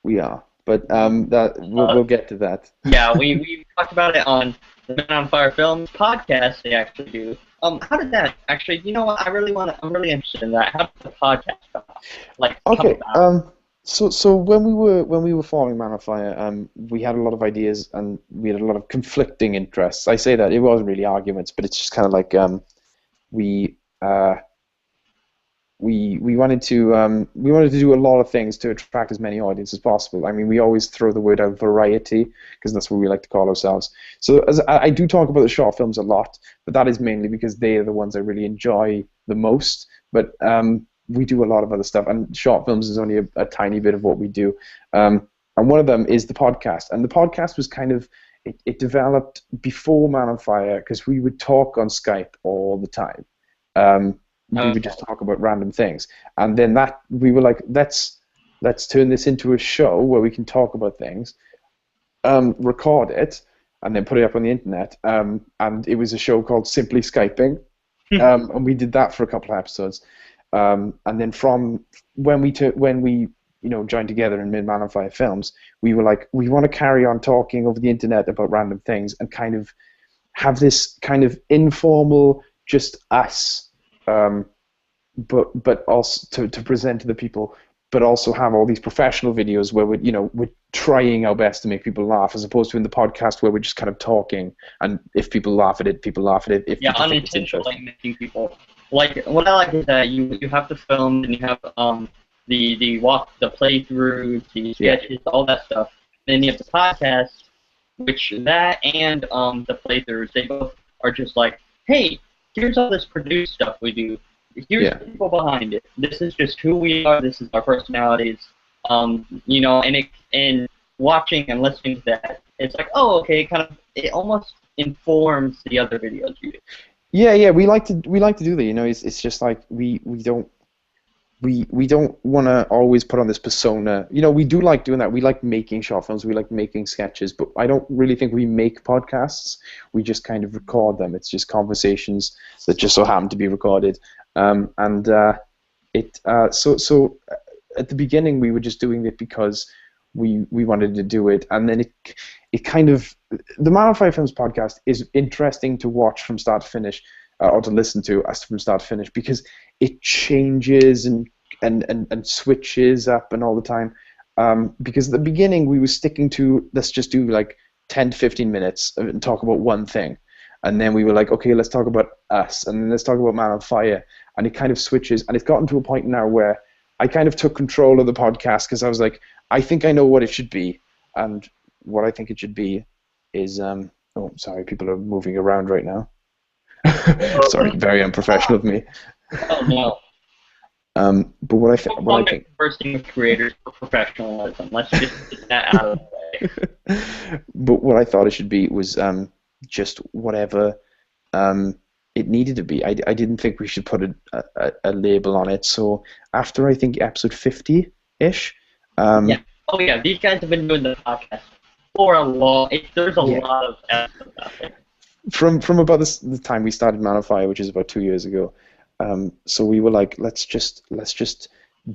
We are, but we'll get to that. Yeah, we talked about it on the Men on Fire Films podcast. They actually do. How did that actually? You know what? I'm really interested in that. How did the podcast come out? Okay. So when we were forming Man on Fire, we had a lot of ideas, and we had a lot of conflicting interests. I say that it wasn't really arguments, but it's just kind of we wanted to do a lot of things to attract as many audiences as possible. I mean, we always throw the word out variety, because that's what we like to call ourselves. So I do talk about the short films a lot, but that is mainly because they are the ones I really enjoy the most. But we do a lot of other stuff, and short films is only a tiny bit of what we do. And one of them is the podcast. And the podcast was kind of, it developed before Man on Fire, because we would talk on Skype all the time. We would just talk about random things. And then we were like, let's turn this into a show where we can talk about things, record it, and then put it up on the internet. And it was a show called Simply Skyping. And we did that for a couple of episodes. And then from when we joined together and made Man on Fire Films, we were like, we want to carry on talking over the internet about random things, and kind of have this kind of informal, just us, but also to present to the people, but also have all these professional videos where we're trying our best to make people laugh, as opposed to in the podcast where we're just kind of talking, and if people laugh at it, people laugh at it. If unintentionally making people. What I like is that you have the film, and you have the walk, the playthrough, the sketches, all that stuff. Then you have the podcast, which that and the playthroughs, they both are just like, hey, here's all this produced stuff we do. here's the people behind it. This is just who we are. This is our personalities. And watching and listening to that, it's like, oh, okay, it almost informs the other videos you do. Yeah, we like to do that. It's just like we don't want to always put on this persona. We do like doing that. We like making short films. We like making sketches, but I don't really think we make podcasts. We just kind of record them. It's just conversations that just so happen to be recorded. So at the beginning we were just doing it because we wanted to do it, and then it kind of, the Man on Fire Films podcast is interesting to watch from start to finish, or to listen to as from start to finish, because it changes and switches up and all the time. Because at the beginning we were sticking to, let's just do like 10 to 15 minutes and talk about one thing, and then we were like, okay, let's talk about us, and then let's talk about Man on Fire, and it kind of switches, and it's gotten to a point now where I kind of took control of the podcast, because I was like, I think I know what it should be, and what I think it should be is oh, sorry, people are moving around right now. Sorry, very unprofessional of me. Oh no. But what I think, Conversing with creators for professionalism. Let's just get that out of the way. But what I thought it should be was just whatever it needed to be. I didn't think we should put a label on it. So after, I think, episode 50-ish. Yeah. Oh yeah, these guys have been doing the podcast for a long. There's a lot of episodes out there. From about the time we started Man on Fire, which is about 2 years ago. So we were like, let's just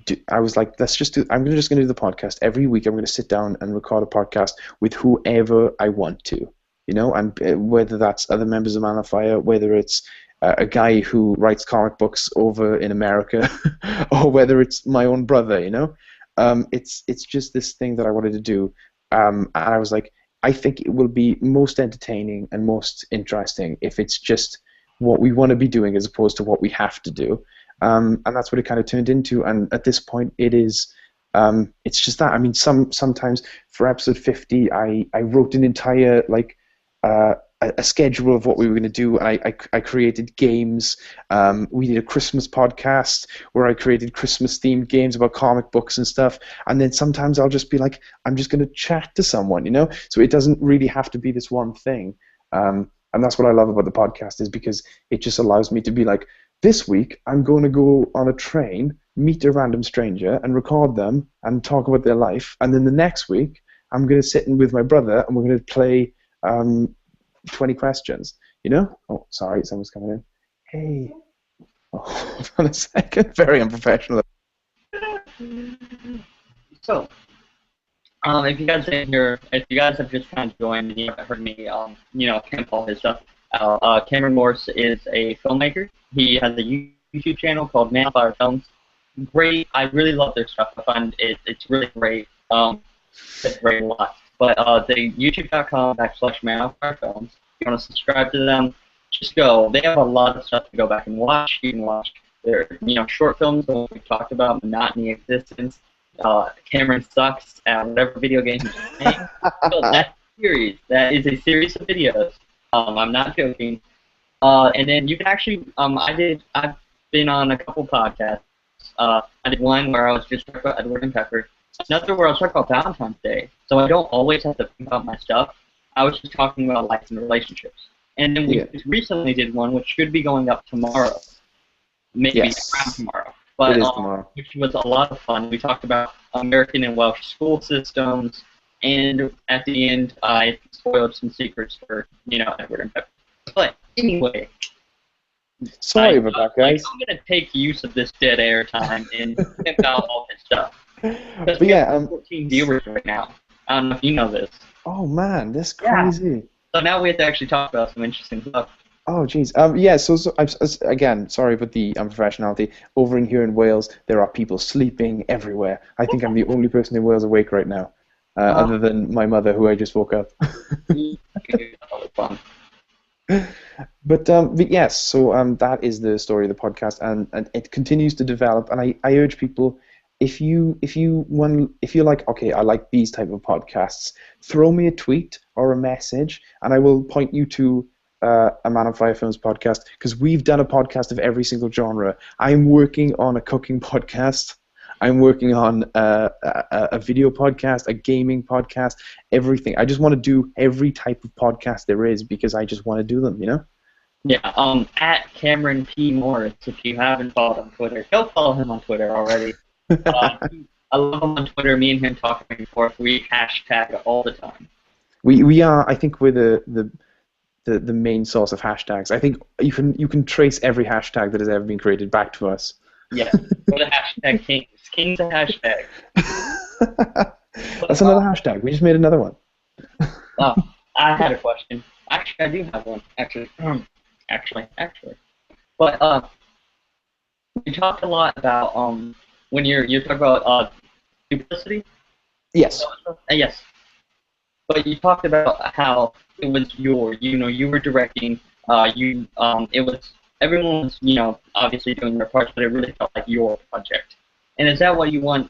do. I was like, let's just do. I'm just gonna do the podcast every week. I'm gonna sit down and record a podcast with whoever I want to, and whether that's other members of Man on Fire, whether it's a guy who writes comic books over in America, or whether it's my own brother, it's just this thing that I wanted to do, and I was like, I think it will be most entertaining and most interesting if it's just what we want to be doing as opposed to what we have to do, and that's what it kind of turned into. And at this point, it is, it's just that. I mean, sometimes for episode 50, I wrote an entire a schedule of what we were going to do, and I created games. We did a Christmas podcast where I created Christmas-themed games about comic books and stuff, and then sometimes I'll just be like, I'm just going to chat to someone, so it doesn't really have to be this one thing. And that's what I love about the podcast, is because it just allows me to be like, this week I'm going to go on a train, meet a random stranger, and record them and talk about their life, and then the next week I'm going to sit in with my brother and we're going to play 20 questions, Oh, sorry, someone's coming in. Hey. Oh, hold on a second. Very unprofessional. So, if you guys have just kind of joined and you haven't heard me, camp all his stuff out, Cameron Morse is a filmmaker. He has a YouTube channel called Man on Fire Films. Great. I really love their stuff. I find it's really great. It's great a lot. But the youtube.com/Man on Fire Films. If you want to subscribe to them, just go. They have a lot of stuff to go back and watch. You can watch their short films that we talked about, Monotony Existence. Cameron sucks at whatever video game he's playing. So that is a series of videos. I'm not joking. And then you can actually, I've been on a couple podcasts. I did one where I was just talking about Edward and Pepper. Another where I was talking about Valentine's Day. So I don't always have to think about my stuff. I was just talking about life and relationships. And then we just recently did one which should be going up tomorrow. Maybe around tomorrow. But, it is tomorrow. Which was a lot of fun. We talked about American and Welsh school systems, and at the end, I spoiled some secrets for, Edward and Pepper. But anyway, sorry about that, guys. I'm gonna take use of this dead air time and pick out all this stuff. But yeah, 14 viewers right now. I don't know if you know this. Oh man, that's crazy. Yeah. So now we have to actually talk about some interesting stuff. Oh, geez. So again, sorry about the unprofessionality. Over in here in Wales, there are people sleeping everywhere. I think I'm the only person in Wales awake right now, other than my mother, who I just woke up. But yes, so that is the story of the podcast, and it continues to develop. And I urge people, if you're like, okay, I like these type of podcasts, throw me a tweet or a message, and I will point you to a Man on Fire Films podcast because we've done a podcast of every single genre. I'm working on a cooking podcast. I'm working on a video podcast, a gaming podcast, everything. I just want to do every type of podcast there is because I just want to do them, you know? Yeah, at Cameron P. Morris, if you haven't followed on Twitter, go follow him on Twitter already. I love him on Twitter. Me and him talk back and forth. We hashtag all the time. We are, I think we're the main source of hashtags. I think you can trace every hashtag that has ever been created back to us. Yeah, we're the hashtag kings. King's a hashtag. That's another hashtag. We just made another one. Oh, I had a question. Actually, I do have one. Actually. But you talked a lot about when you're talking about duplicity. Yes. Yes. But you talked about how it was you were directing. It was everyone was obviously doing their parts, but it really felt like your project. And is that what you want,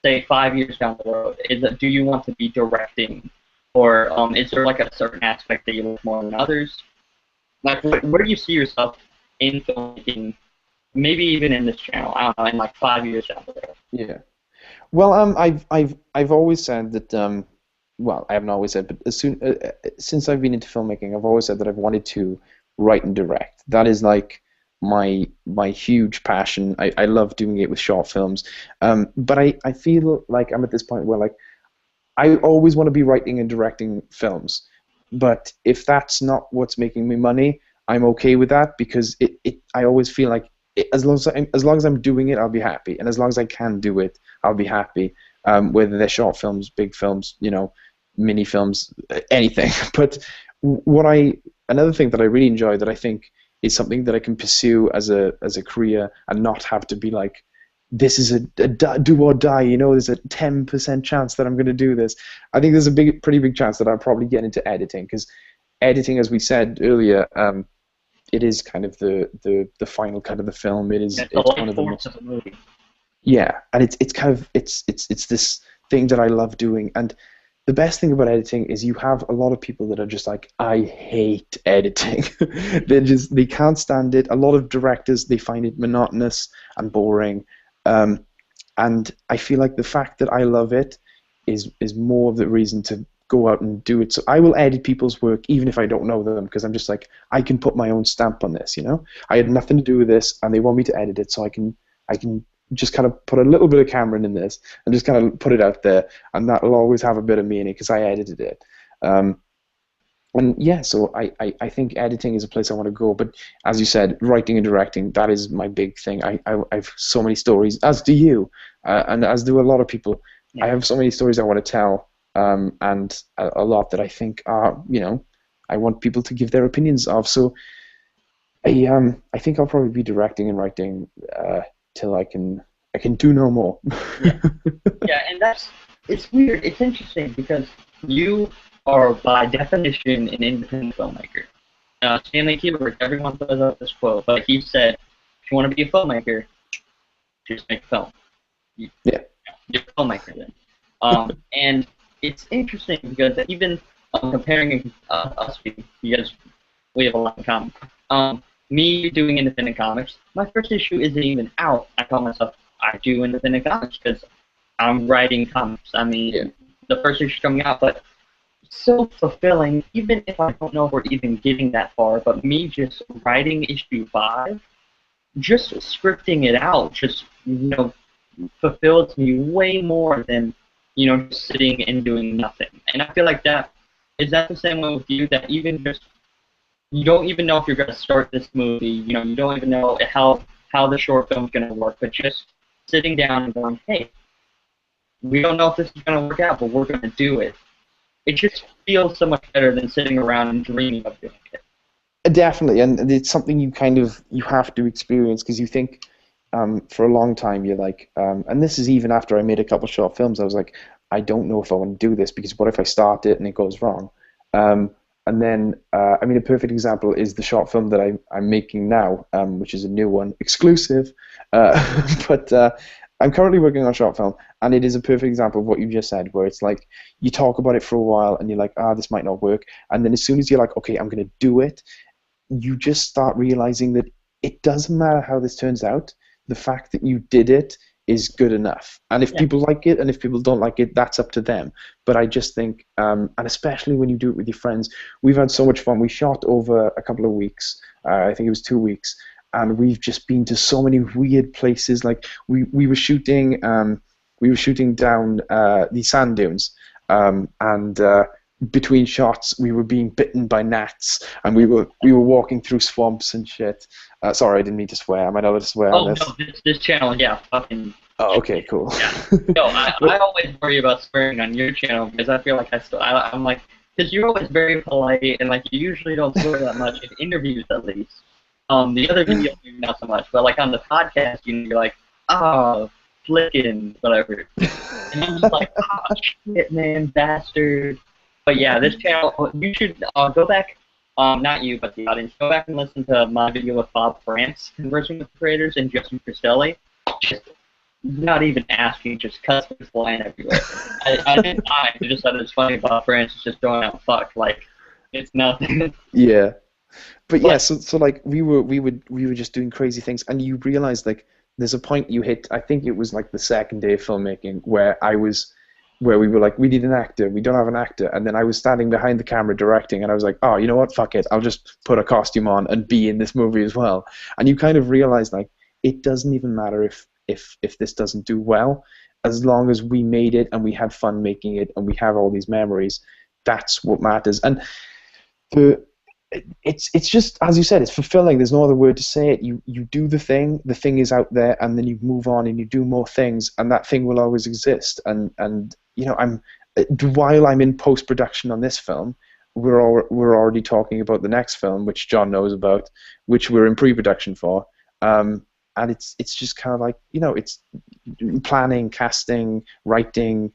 say 5 years down the road? Do you want to be directing, or is there like a certain aspect that you look more than others? Like, where do you see yourself in filmmaking? Maybe even in this channel. I don't know, in like 5 years down the road. Yeah. Well, I've always said that. Well, I haven't always said, but since I've been into filmmaking, I've always said that I've wanted to write and direct. That is like my huge passion. I love doing it with short films. But I feel like I'm at this point where like I always want to be writing and directing films. But if that's not what's making me money, I'm okay with that because I always feel like as long as I'm doing it, I'll be happy, and as long as I can do it, I'll be happy. Whether they're short films, big films, mini films, anything. But another thing that I really enjoy that I think is something that I can pursue as a career and not have to be like, this is a do or die, there's a 10% chance that I'm going to do this. I think there's a pretty big chance that I'll probably get into editing because editing, as we said earlier, it is kind of the final cut of the film. It's one of the most, of the movie. Yeah, and it's kind of it's this thing that I love doing. And the best thing about editing is you have a lot of people that are just like, I hate editing. They can't stand it. A lot of directors, they find it monotonous and boring. And I feel like the fact that I love it is more of the reason to go out and do it. So I will edit people's work even if I don't know them because I'm just like, I can put my own stamp on this, I had nothing to do with this and they want me to edit it, so I can just kind of put a little bit of Cameron in this and just kind of put it out there, and that'll always have a bit of meaning because I edited it. And yeah, so I think editing is a place I want to go. But as you said, writing and directing, that is my big thing. I've so many stories, as do you, and as do a lot of people. Yeah. I have so many stories I want to tell, and a lot that I think are, I want people to give their opinions of. So I think I'll probably be directing and writing till I can do no more. Yeah, yeah, and it's weird. It's interesting because you are by definition an independent filmmaker. Stanley Kubrick, everyone throws out this quote, but he said, if you want to be a filmmaker, just make a film. You're a filmmaker then. And it's interesting because even comparing us, because we have a lot in common. Me doing independent comics, my first issue isn't even out. I call myself, I do independent comics because I'm writing comics. I mean, the first issue coming out, but so fulfilling, even if I don't know if we're even getting that far, but me just writing issue 5, just scripting it out, just, fulfills me way more than, just sitting and doing nothing. And I feel like is that the same way with you, that even just, you don't even know if you're going to start this movie, you don't even know how the short film's going to work, but just sitting down and going, hey, we don't know if this is going to work out, but we're going to do it. It just feels so much better than sitting around and dreaming of doing it. Definitely, and it's something you have to experience because you think for a long time you're like, and this is even after I made a couple short films, I was like, I don't know if I want to do this because what if I start it and it goes wrong? And then, a perfect example is the short film that I'm making now, which is a new one, exclusive, but I'm currently working on a short film, and it is a perfect example of what you just said, where it's like you talk about it for a while, and you're like, this might not work, and then as soon as you're like, okay, I'm going to do it, you just start realizing that it doesn't matter how this turns out. The fact that you did it is good enough. And if Yeah. people like it and if people don't like it, that's up to them. But I just think, and especially when you do it with your friends, we've had so much fun. We shot over a couple of weeks. I think it was 2 weeks. And we've just been to so many weird places. Like we were shooting down the sand dunes, and between shots we were being bitten by gnats, and we were walking through swamps and shit. Sorry, I didn't mean to swear. Am I not allowed to swear on Oh this? no, this channel, yeah, fucking. Oh, okay, cool. Yeah. No, I always worry about swearing on your channel because I feel like I'm like, because you're always very polite and like you usually don't swear that much in interviews at least. The other videos maybe not so much, but like on the podcast, you're like, oh, flicking whatever, and I'm just like, oh shit, man, bastard. But yeah, this channel, you should go back. Not you, but the audience, go back and listen to my video with Bob France, Conversing with Creators, and Justin Cristelli. Just not even asking, just cussing flying everywhere. I didn't mind. I just thought it was funny. Bob France is just throwing out fuck like it's nothing. Yeah, but yeah, so like we were just doing crazy things, and you realize like there's a point you hit. I think it was like the second day of filmmaking where we were like, we need an actor, we don't have an actor, and then I was standing behind the camera directing, and I was like, oh, you know what, fuck it, I'll just put a costume on and be in this movie as well. And you kind of realize like it doesn't even matter if this doesn't do well, as long as we made it and we had fun making it and we have all these memories, that's what matters. And it's just, as you said, it's fulfilling. There's no other word to say it. You do the thing is out there, and then you move on and you do more things, and that thing will always exist. And you know, while I'm in post-production on this film, we're already talking about the next film, which John knows about, which we're in pre-production for. And it's just kind of like, you know, it's planning, casting, writing,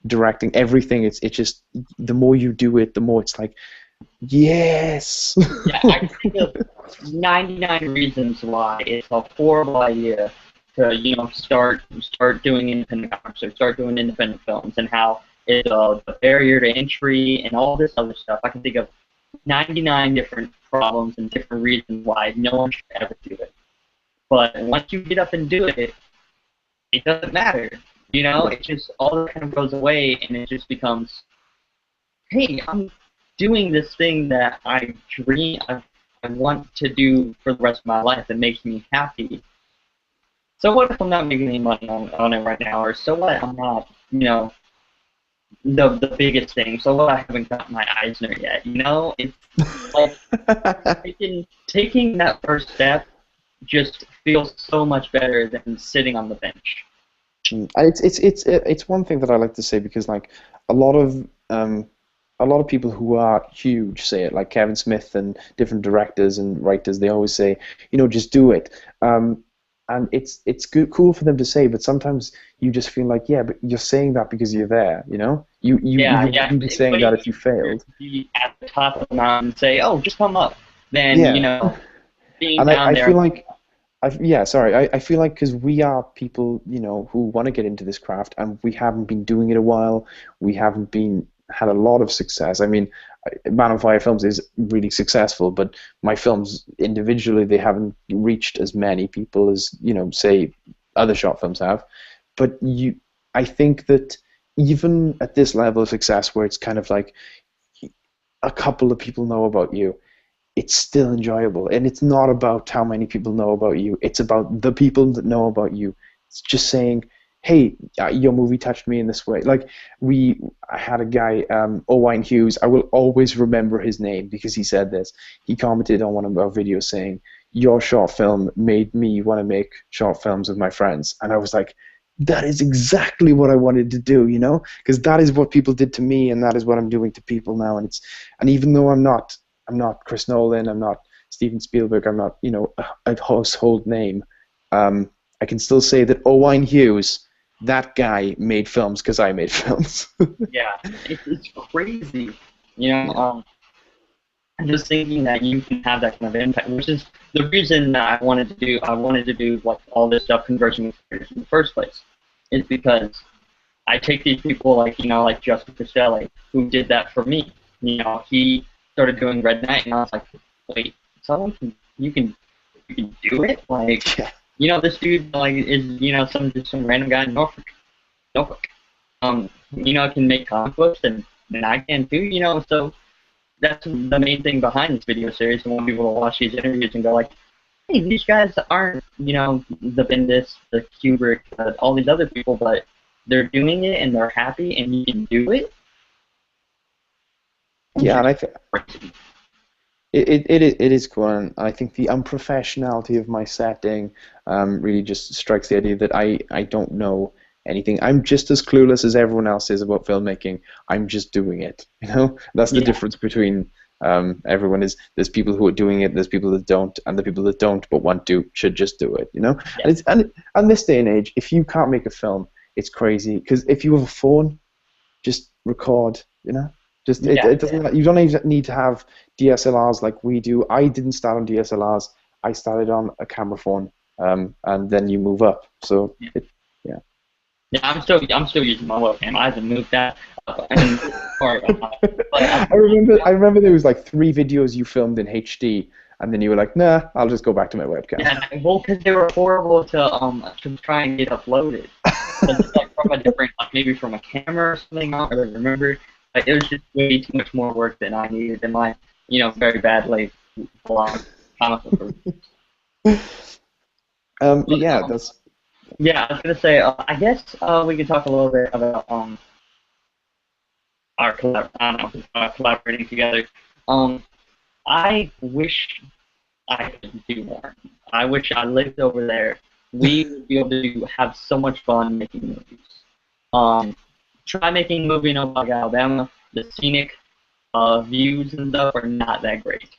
directing, everything. It's just, the more you do it, the more it's like, yes. Yeah, I can think of 99 reasons why it's a horrible idea to, you know, start doing independent comics or start doing independent films, and how it's a barrier to entry and all this other stuff. I can think of 99 different problems and different reasons why no one should ever do it. But once you get up and do it, it doesn't matter. You know, it just all kind of goes away, and it just becomes, hey, I'm doing this thing that I want to do for the rest of my life that makes me happy. So what if I'm not making any money on it right now? Or so what, I'm not, you know, the biggest thing. So what, I haven't got my Eisner yet, you know? It's like taking that first step just feels so much better than sitting on the bench. And it's one thing that I like to say, because like a lot of people who are huge say it, like Kevin Smith and different directors and writers. They always say, you know, just do it. And it's cool for them to say, but sometimes you just feel like, yeah, but you're saying that because you're there, you know? You wouldn't be saying that if you failed. Be at the top of the mountain and say, oh, just come up. Then, Yeah. you know, being And down I there. feel like, I feel like because we are people, you know, who want to get into this craft, and we haven't been doing it a while. We haven't had a lot of success. I mean, Man on Fire Films is really successful, but my films individually, they haven't reached as many people as, you know, say other short films have. But I think that even at this level of success, where it's kind of like a couple of people know about you, it's still enjoyable. And it's not about how many people know about you. It's about the people that know about you. It's just saying, hey, your movie touched me in this way. Like, I had a guy, Owain Hughes, I will always remember his name because he said this. He commented on one of our videos saying, your short film made me want to make short films with my friends. And I was like, that is exactly what I wanted to do, you know? Because that is what people did to me, and that is what I'm doing to people now. And even though I'm not Chris Nolan, I'm not Steven Spielberg, I'm not, you know, a household name, I can still say that Owain Hughes, that guy, made films because I made films. Yeah, it's crazy. You know, I'm just thinking that you can have that kind of impact, which is the reason that I wanted to do like all this stuff, Conversing with Creators in the first place, is because I take these people like, you know, like Justin Cristelli, who did that for me. You know, he started doing Red Knight, and I was like, wait, someone can you can do it. Like, Yeah. this dude like is some random guy in Norfolk. Can make comic books and I can too. So that's the main thing behind this video series. I want people to watch these interviews and go like, hey, these guys aren't, the Bendis, the Kubrick, all these other people, but they're doing it and they're happy and you can do it. Yeah, and I think it is cool, and I think the unprofessionality of my setting really just strikes the idea that I don't know anything. I'm just as clueless as everyone else is about filmmaking. I'm just doing it. That's the difference between everyone. Is there's people who are doing it, there's people that don't, and the people that don't but want to should just do it. Yeah. And this day and age, if you can't make a film, it's crazy, because if you have a phone, just record. It doesn't. You don't even need to have DSLRs like we do. I didn't start on DSLRs. I started on a camera phone, and then you move up. So yeah, I'm still using my webcam. I haven't moved that up. And, I remember there was like 3 videos you filmed in HD, and then you were like, nah, I'll just go back to my webcam. Yeah, well, because they were horrible to try and get uploaded. Like from a different, like maybe from a camera or something. I don't really remember. Like, it was just way too much more work than I needed in my, very badly blonde comic book. Yeah, that's. Yeah, I was gonna say. I guess we could talk a little bit about our collaborating together. I wish I could do more. I wish I lived over there. We would be able to have so much fun making movies. Try making a movie in Oak, Alabama. The scenic views and stuff are not that great.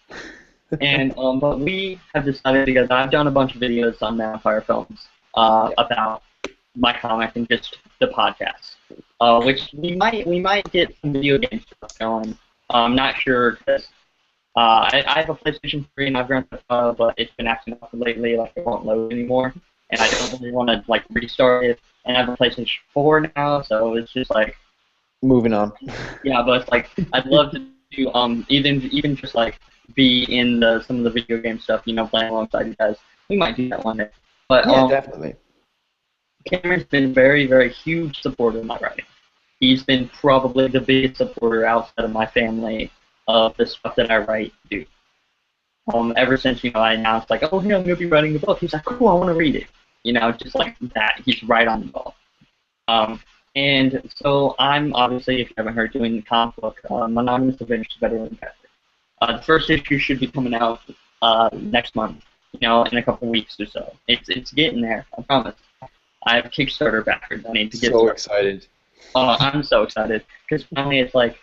And but we have decided, because I've done a bunch of videos on Vampire Films about my comic and just the podcast, which we might get some video game stuff going. I'm not sure, because I have a PlayStation 3 and I've Grand Theft Auto, but it's been acting up lately, like it won't load anymore, and I don't really want to like restart it. And I have a PlayStation 4 now, so it's just like moving on. Yeah, but it's like I'd love to do even just like be in some of the video game stuff, playing alongside you guys. We might do that one day. But yeah, definitely. Cameron's been very, very huge supporter of my writing. He's been probably the biggest supporter outside of my family of the stuff that I write do. Ever since I announced like, oh, hey, I'm gonna be writing a book, he's like, cool, I want to read it. Just like that. He's right on the ball. And so I'm obviously, if you haven't heard, doing the comic book, Anonymous Adventures of Veteran Pepper. The first issue should be coming out next month, in a couple weeks or so. It's getting there, I promise. I have Kickstarter backers. I need to get started. Excited. I'm so excited, because finally it's like,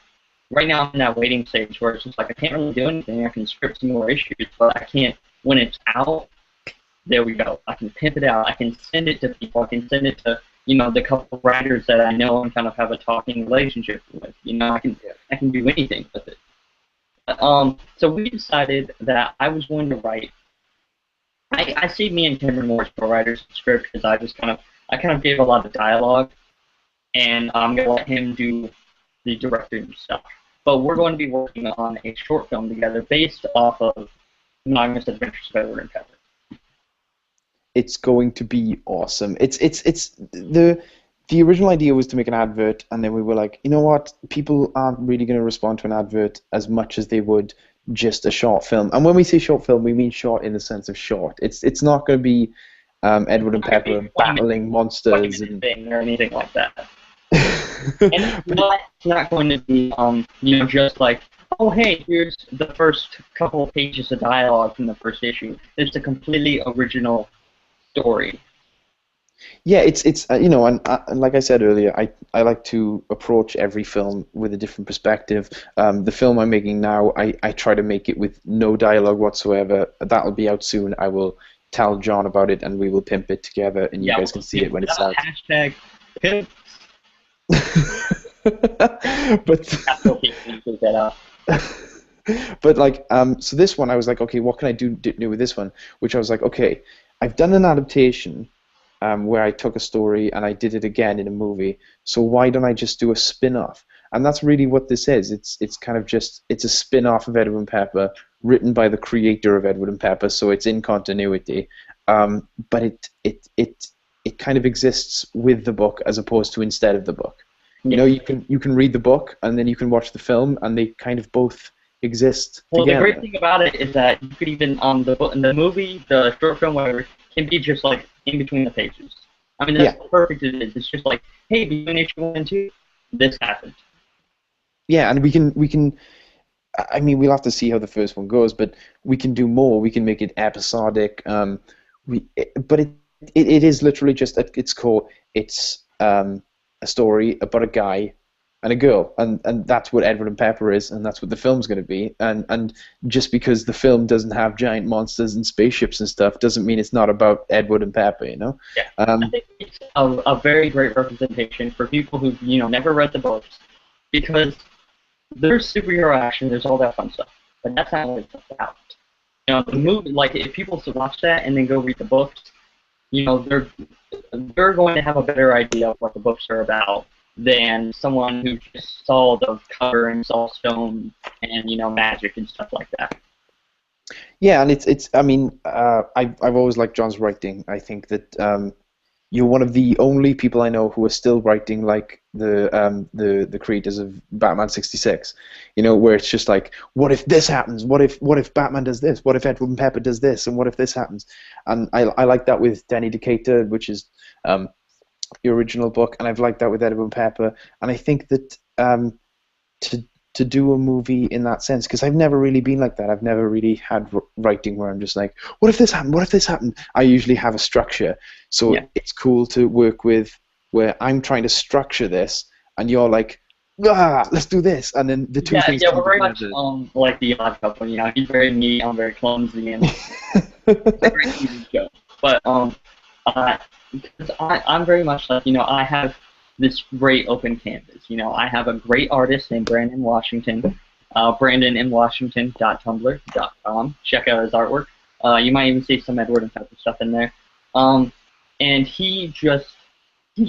right now I'm in that waiting stage where it's just like I can't really do anything. I can script some more issues, but I can't, when it's out, there we go. I can pimp it out. I can send it to people. I can send it to, the couple writers that I know and kind of have a talking relationship with. I can do anything with it. So we decided that I was going to write. I see me and Cameron more as co-writers of script, because I kind of gave a lot of dialogue, and I'm gonna let him do the directing stuff. But we're going to be working on a short film together based off of Anonymous Adventures of Edward Pepper. It's going to be awesome. It's the original idea was to make an advert, and then we were like, you know what? People aren't really going to respond to an advert as much as they would just a short film. And when we say short film, we mean short in the sense of short. It's not going to be Edward and Pepper battling monsters or anything like that. And it's not going to be just like, oh, hey, here's the first couple of pages of dialogue from the first issue. It's a completely original story. Yeah, it's and like I said earlier, I like to approach every film with a different perspective. The film I'm making now, I try to make it with no dialogue whatsoever. That'll be out soon. I will tell John about it, and we will pimp it together, and you guys can see it when it's out. Hashtag pimp. But like, so this one, I was like, okay, what can I do with this one? Which I was like, okay, I've done an adaptation where I took a story and I did it again in a movie. So why don't I just do a spin-off? And that's really what this is. It's kind of just, it's a spin-off of Edward and Pepper written by the creator of Edward and Pepper, so it's in continuity. But it kind of exists with the book as opposed to instead of the book. You know, you can read the book and then you can watch the film, and they kind of both exist together. The great thing about it is that you could even the book, the movie, the short film, whatever, can be just like in between the pages. I mean, that's how perfect it is. It's just like, hey, between issue 1 and 2, this happened. Yeah, and we can. I mean, we'll have to see how the first one goes, but we can do more. We can make it episodic. But it is literally just at its core. It's a story about a guy and a girl, and that's what Edward and Pepper is, and that's what the film's going to be. And just because the film doesn't have giant monsters and spaceships and stuff doesn't mean it's not about Edward and Pepper, you know? Yeah, I think it's a very great representation for people who never read the books, because there's superhero action, there's all that fun stuff, but that's not what it's about. You know, the movie, like if people watch that and then go read the books, they're going to have a better idea of what the books are about than someone who just saw the cover and saw stone and magic and stuff like that. Yeah, and it's. I mean, I've always liked John's writing. I think that you're one of the only people I know who are still writing like the creators of Batman '66. You know, where it's just like, what if this happens? What if Batman does this? What if Edward and Pepper does this? And what if this happens? And I like that with Denny Decatur, which is the original book, and I've liked that with Edward and Pepper. And I think that to do a movie in that sense, because I've never really been like that. I've never really had writing where I'm just like, what if this happened? What if this happened? I usually have a structure, so it's cool to work with where I'm trying to structure this, and you're like, let's do this, and then the two things. Yeah, we're very much like the Odd Couple. He's very me, I'm very clumsy, and it's a very easy show. But because I'm very much like, I have this great open canvas. I have a great artist named Brandon Washington, brandonmwashington.tumblr.com. Check out his artwork. You might even see some Edward and Pepper stuff in there. And he's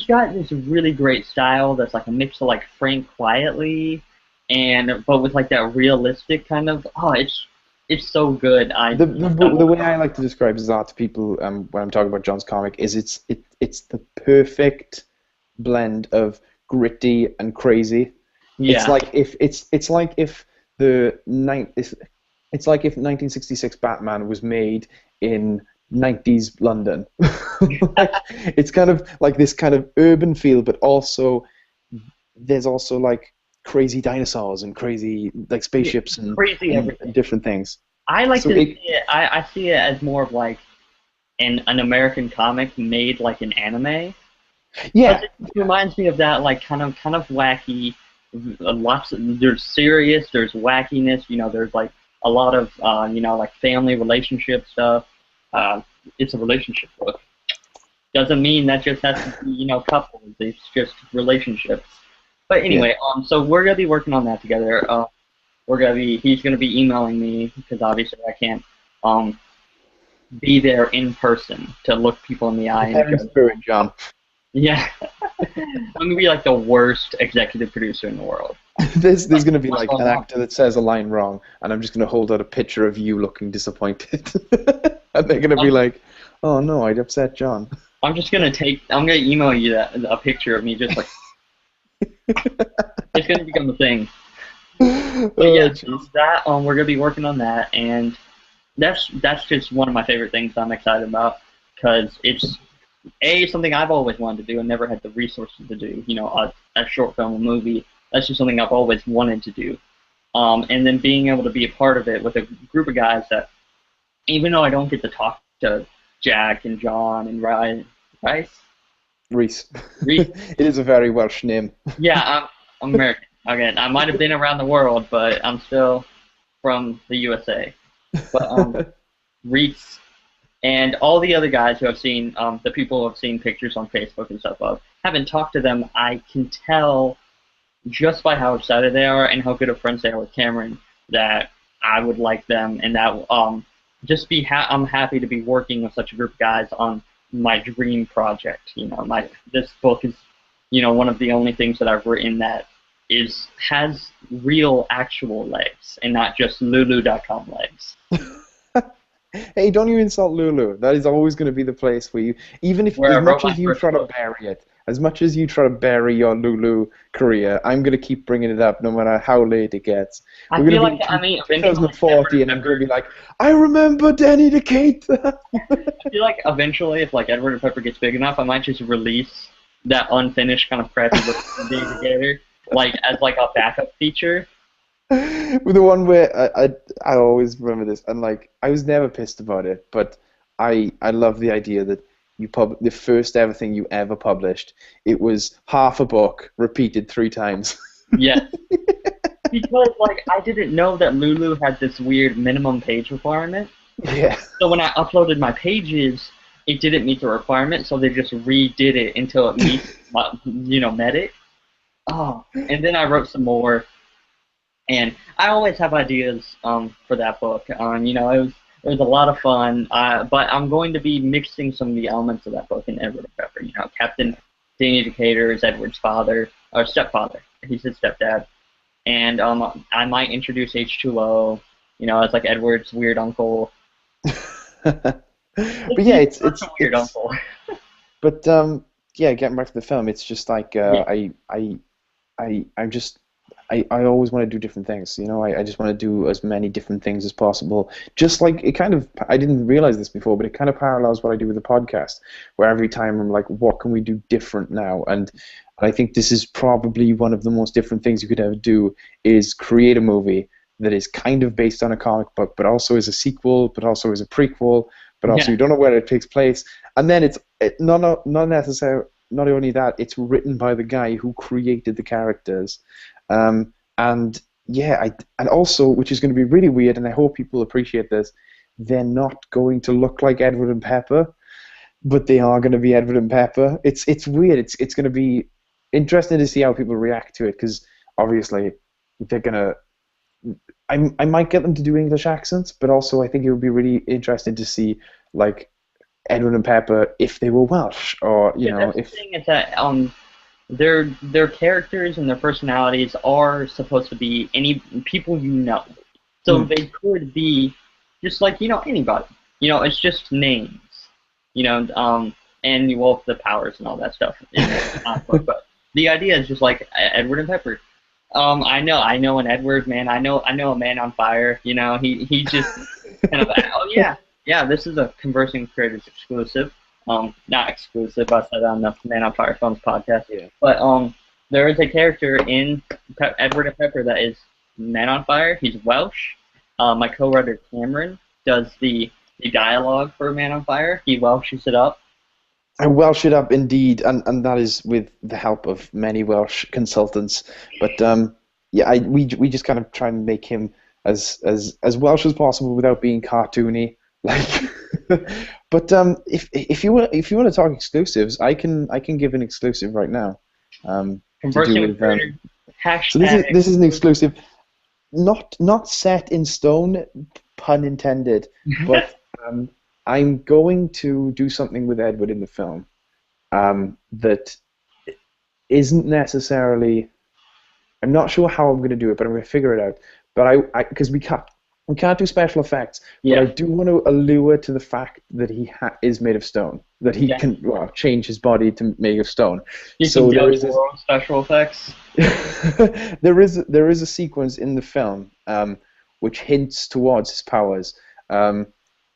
got this really great style that's like a mix of like Frank Quietly, but with like that realistic kind of. It's so good. The way I like to describe his art to people when I'm talking about John's comic is it's the perfect blend of gritty and crazy. Yeah. It's like if 1966 Batman was made in 90s London. It's kind of like this kind of urban feel, but also there's also like crazy dinosaurs and crazy like spaceships and different things. I like to see it. I see it as more of like an American comic made like an anime. Yeah, it reminds me of that, like kind of wacky. There's serious, there's wackiness. There's like a lot of like family relationship stuff. It's a relationship book. Doesn't mean that just has to be couples. It's just relationships. But anyway, so we're gonna be working on that together. He's gonna be emailing me because obviously I can't be there in person to look people in the eye. And spirit, John. Yeah, I'm gonna be like the worst executive producer in the world. There's gonna be like an actor that says a line wrong, and I'm just gonna hold out a picture of you looking disappointed, and they're gonna be like, "Oh no, I'd upset John." I'm gonna email you a picture of me just like. It's gonna become a thing. But so that we're gonna be working on that, and that's just one of my favorite things I'm excited about because it's. Something I've always wanted to do and never had the resources to do, a short film, a movie. That's just something I've always wanted to do. And then being able to be a part of it with a group of guys that, even though I don't get to talk to Jack and John and Reese. It is a very Welsh name. Yeah, I'm American. Again, I might have been around the world, but I'm still from the USA. But Reese. And all the other guys who have seen, the people who have seen pictures on Facebook and stuff of, haven't talked to them. I can tell just by how excited they are and how good of friends they are with Cameron that I would like them, and that I'm happy to be working with such a group of guys on my dream project. This book is, one of the only things that I've written that has real actual legs and not just Lulu.com legs. Hey, don't you insult Lulu. That is always going to be the place where you, even if, Where as I wrote much my as you first try to book. bury it, as much as you try to bury your Lulu career, I'm going to keep bringing it up no matter how late it gets. I We're feel going like, to be in eventually 2040 and I'm going to be like, I remember Danny DeCate. I feel like eventually, if like Edward and Pepper gets big enough, I might just release that unfinished kind of crappy book from being together, like as like a backup feature. With the one where I always remember this, and like I was never pissed about it, but I love the idea that the first ever thing you ever published, it was half a book repeated 3 times. Yes, because like I didn't know that Lulu had this weird minimum page requirement. Yeah. So when I uploaded my pages, it didn't meet the requirement, so they just redid it until it met it. Oh, and then I wrote some more. And I always have ideas for that book. It was a lot of fun. But I'm going to be mixing some of the elements of that book in Edward and Pepper. Captain Danny Decatur is Edward's father or stepfather. He's his stepdad, and I might introduce H2O. As like Edward's weird uncle. But yeah, it's a weird uncle. But yeah, getting back to the film, it's just like Yeah. I always want to do different things. I just want to do as many different things as possible. Just like it kind of, I didn't realize this before, but it kind of parallels what I do with the podcast, where every time I'm like, what can we do different now? And I think this is probably one of the most different things you could ever do, is create a movie that is kind of based on a comic book, but also is a sequel, but also is a prequel, but also Yeah. you don't know where it takes place. And then it's not necessarily, not only that, it's written by the guy who created the characters. And yeah, and also, which is going to be really weird, and I hope people appreciate this, they're not going to look like Edward and Pepper, but they are going to be Edward and Pepper. It's weird. It's going to be interesting to see how people react to it, because obviously they're going to. I might get them to do English accents, but also I think it would be really interesting to see like Edward and Pepper if they were Welsh, or That's if. the thing is that their characters and their personalities are supposed to be any people so they could be just like anybody. It's just names. And the powers and all that stuff in the comic book. But the idea is just like Edward and Pepper. I know an Edward, man. I know a man on fire. He just kind of yeah. This is a Conversing Creators exclusive. Not exclusive. I said on the Man on Fire Films podcast. Yeah. But there is a character in Edward and Pepper that is Man on Fire. He's Welsh. My co-writer Cameron does the dialogue for Man on Fire. He Welshes it up. I Welsh it up indeed, and that is with the help of many Welsh consultants. But yeah, we just kind of try and make him as Welsh as possible without being cartoony. Like, but if you want to talk exclusives, I can give an exclusive right now. Conversing with Creators. So this is an exclusive, not set in stone, pun intended, but I'm going to do something with Edward in the film that isn't necessarily. I'm not sure how I'm going to do it, but I'm going to figure it out. But because we can't do special effects, but I do want to allure to the fact that he is made of stone, that he can change his body to make of stone. So there is special effects. there is a sequence in the film which hints towards his powers, and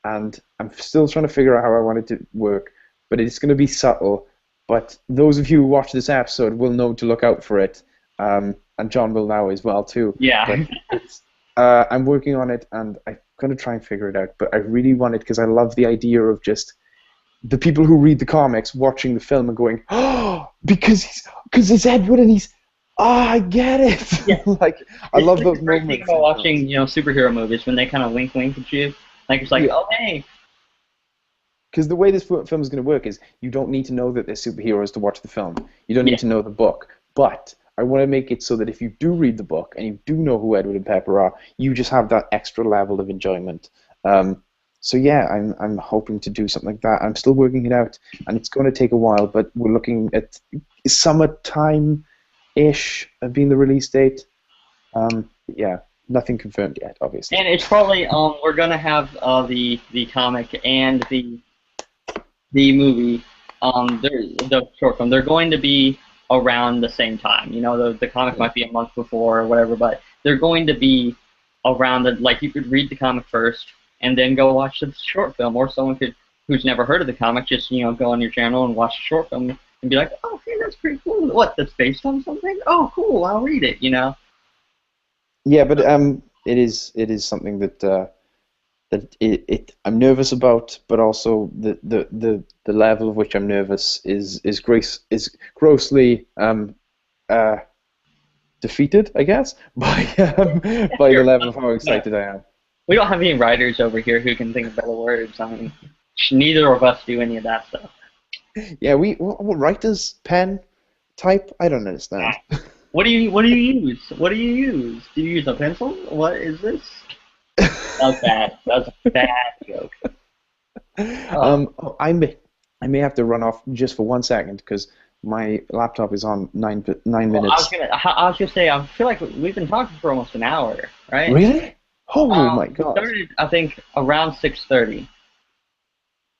I'm still trying to figure out how I want it to work, but it's going to be subtle. But those of you who watch this episode will know to look out for it, and John will now as well too. Yeah. But it's, I'm working on it, and I'm going to try and figure it out. But I really want it because I love the idea of just the people who read the comics watching the film and going, oh, because it's Edward and he's, I get it. Yeah. Like I love those moments. Thing about watching superhero movies when they kind of wink at you, like it's like oh hey. Because the way this film is going to work is you don't need to know that they're superheroes to watch the film. You don't need to know the book, but I want to make it so that if you do read the book and you do know who Edward and Pepper are, you just have that extra level of enjoyment. So yeah, I'm hoping to do something like that. I'm still working it out, and it's going to take a while, but we're looking at summertime, ish being the release date. Yeah, nothing confirmed yet, obviously. And it's probably we're gonna have the comic and the movie the short film. They're going to be around the same time. You know, the comic might be a month before or whatever, but they're going to be around the like you could read the comic first and then go watch the short film, or someone could who's never heard of the comic just go on your channel and watch the short film and be like, oh, hey, that's pretty cool. What? That's based on something? Oh, cool. I'll read it. You know. Yeah, but it is something that I'm nervous about, but also the level of which I'm nervous is grossly defeated, I guess, by by the level of how excited I am. We don't have any writers over here who can think of better words. I mean, neither of us do any of that stuff. Yeah, what writers pen type? I don't understand. What do you use? What do you use? Do you use a pencil? What is this? That's bad. That's a bad joke. I may have to run off just for 1 second because my laptop is on 9 minutes. I was gonna say I feel like we've been talking for almost an hour, right? Really? Oh my god! We started, I think, around 6:30,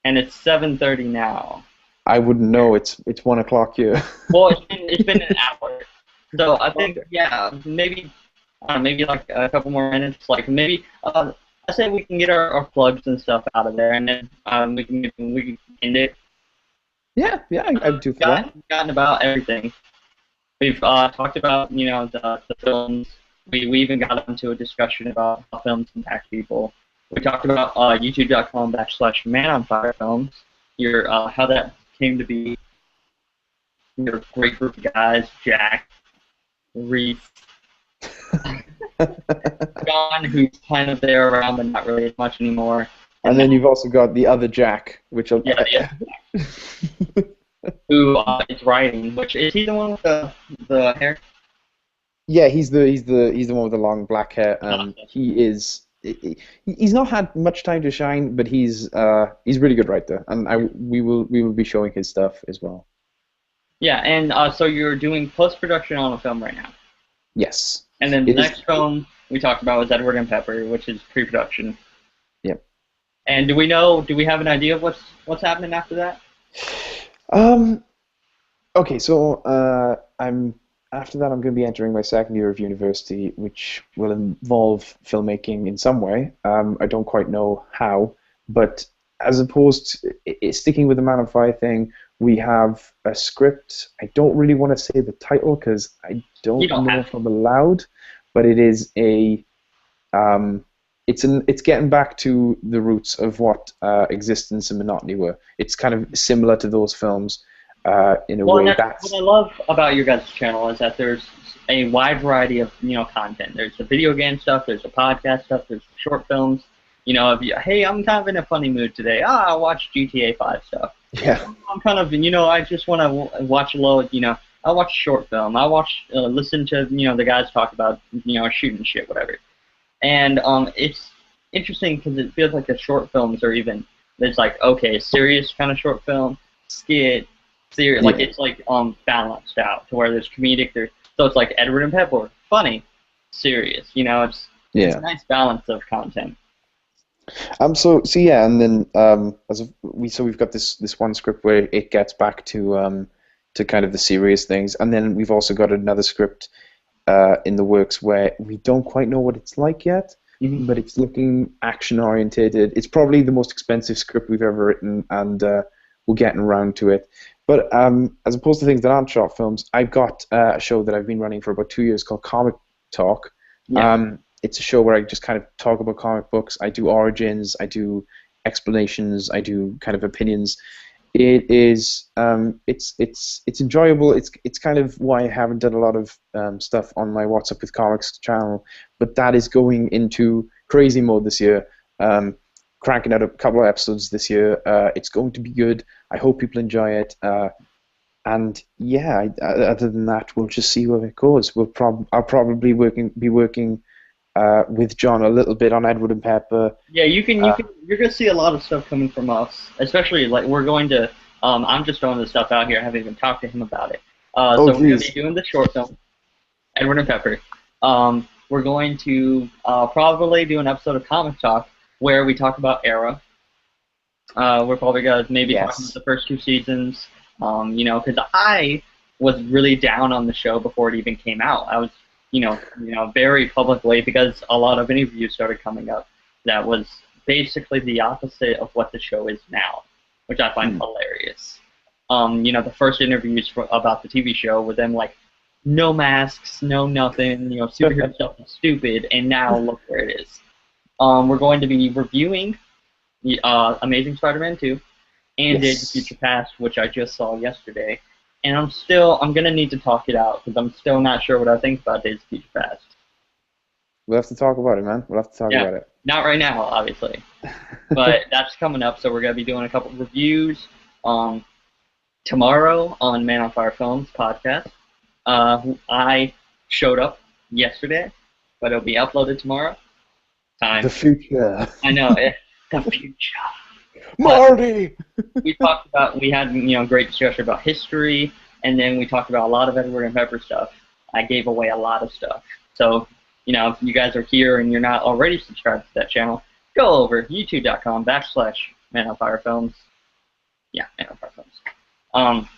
and it's 7:30 now. I wouldn't know. It's 1 o'clock here. Well, it's been an hour, so I think maybe like a couple more minutes. Like maybe I say we can get our plugs and stuff out of there, and then we can end it. Yeah, I'd do that. Gotten about everything. We've talked about the films. We even got into a discussion about how films impact people. We talked about youtube.com/manonfirefilms. How that came to be. Your great group of guys, Jack, Reese, John, who's kind of there around but not really as much anymore. And then you've also got the other Jack, which who is writing. Which is he the one with the hair? Yeah, he's the one with the long black hair. He's not had much time to shine, but he's really good writer, and we will be showing his stuff as well. Yeah, and so you're doing post-production on a film right now. Yes. And then the next film we talked about was Edward and Pepper, which is pre-production. Yep. And do we have an idea of what's happening after that? Okay, so after that I'm going to be entering my second year of university, which will involve filmmaking in some way. I don't quite know how, but as opposed to sticking with the Man on Fire thing, we have a script. I don't really want to say the title because I don't know if I'm allowed, but it is it's getting back to the roots of what Existence and Monotony were. It's kind of similar to those films in a way. What I love about your guys' channel is that there's a wide variety of content. There's the video game stuff, there's the podcast stuff, there's the short films. Hey, I'm kind of in a funny mood today. I'll watch GTA 5 stuff. Yeah. I'm kind of, I just want to watch a little, I watch short film. I listen to, the guys talk about, shooting shit, whatever. And it's interesting because it feels like the short films are even, there's like, okay, serious kind of short film, skit, serious, like it's like balanced out to where there's comedic, so it's like Edward and Pepper, funny, serious, it's a nice balance of content. So yeah, and then we've got this one script where it gets back to kind of the serious things, and then we've also got another script in the works where we don't quite know what it's like yet, but it's looking action orientated. It's probably the most expensive script we've ever written, and we're getting around to it. But as opposed to things that aren't short films, I've got a show that I've been running for about 2 years called Comic Talk. Yeah. It's a show where I just kind of talk about comic books. I do origins, I do explanations, I do kind of opinions. It is it's enjoyable. It's kind of why I haven't done a lot of stuff on my What's Up with Comics channel, but that is going into crazy mode this year. Cranking out a couple of episodes this year. It's going to be good. I hope people enjoy it. And yeah, other than that, we'll just see where it goes. I'll probably be working with John a little bit on Edward and Pepper. Yeah, you're gonna see a lot of stuff coming from us, especially like we're going to. I'm just throwing this stuff out here. I haven't even talked to him about it. So we're gonna be doing the short film. Edward and Pepper. We're going to probably do an episode of Comic Talk where we talk about Era. We're probably gonna maybe talk about the first 2 seasons. Because I was really down on the show before it even came out. I was, very publicly, because a lot of interviews started coming up that was basically the opposite of what the show is now, which I find hilarious. The first interviews about the TV show were them like, no masks, no nothing, superhero stuff is stupid, and now look where it is. We're going to be reviewing Amazing Spider-Man 2 and Days of Future Past, which I just saw yesterday. And I'm going to need to talk it out, because I'm still not sure what I think about Days of Future Past. We'll have to talk about it, man. We'll have to talk about it. Not right now, obviously. But that's coming up, so we're going to be doing a couple of reviews tomorrow on Man on Fire Films podcast. I showed up yesterday, but it'll be uploaded tomorrow. The future. I know, the future. Marty! We had great discussion about history, and then we talked about a lot of Edward and Pepper stuff. I gave away a lot of stuff. So, if you guys are here and you're not already subscribed to that channel, go over youtube.com/Man on Fire Films. Yeah, Man on Fire Films. I'm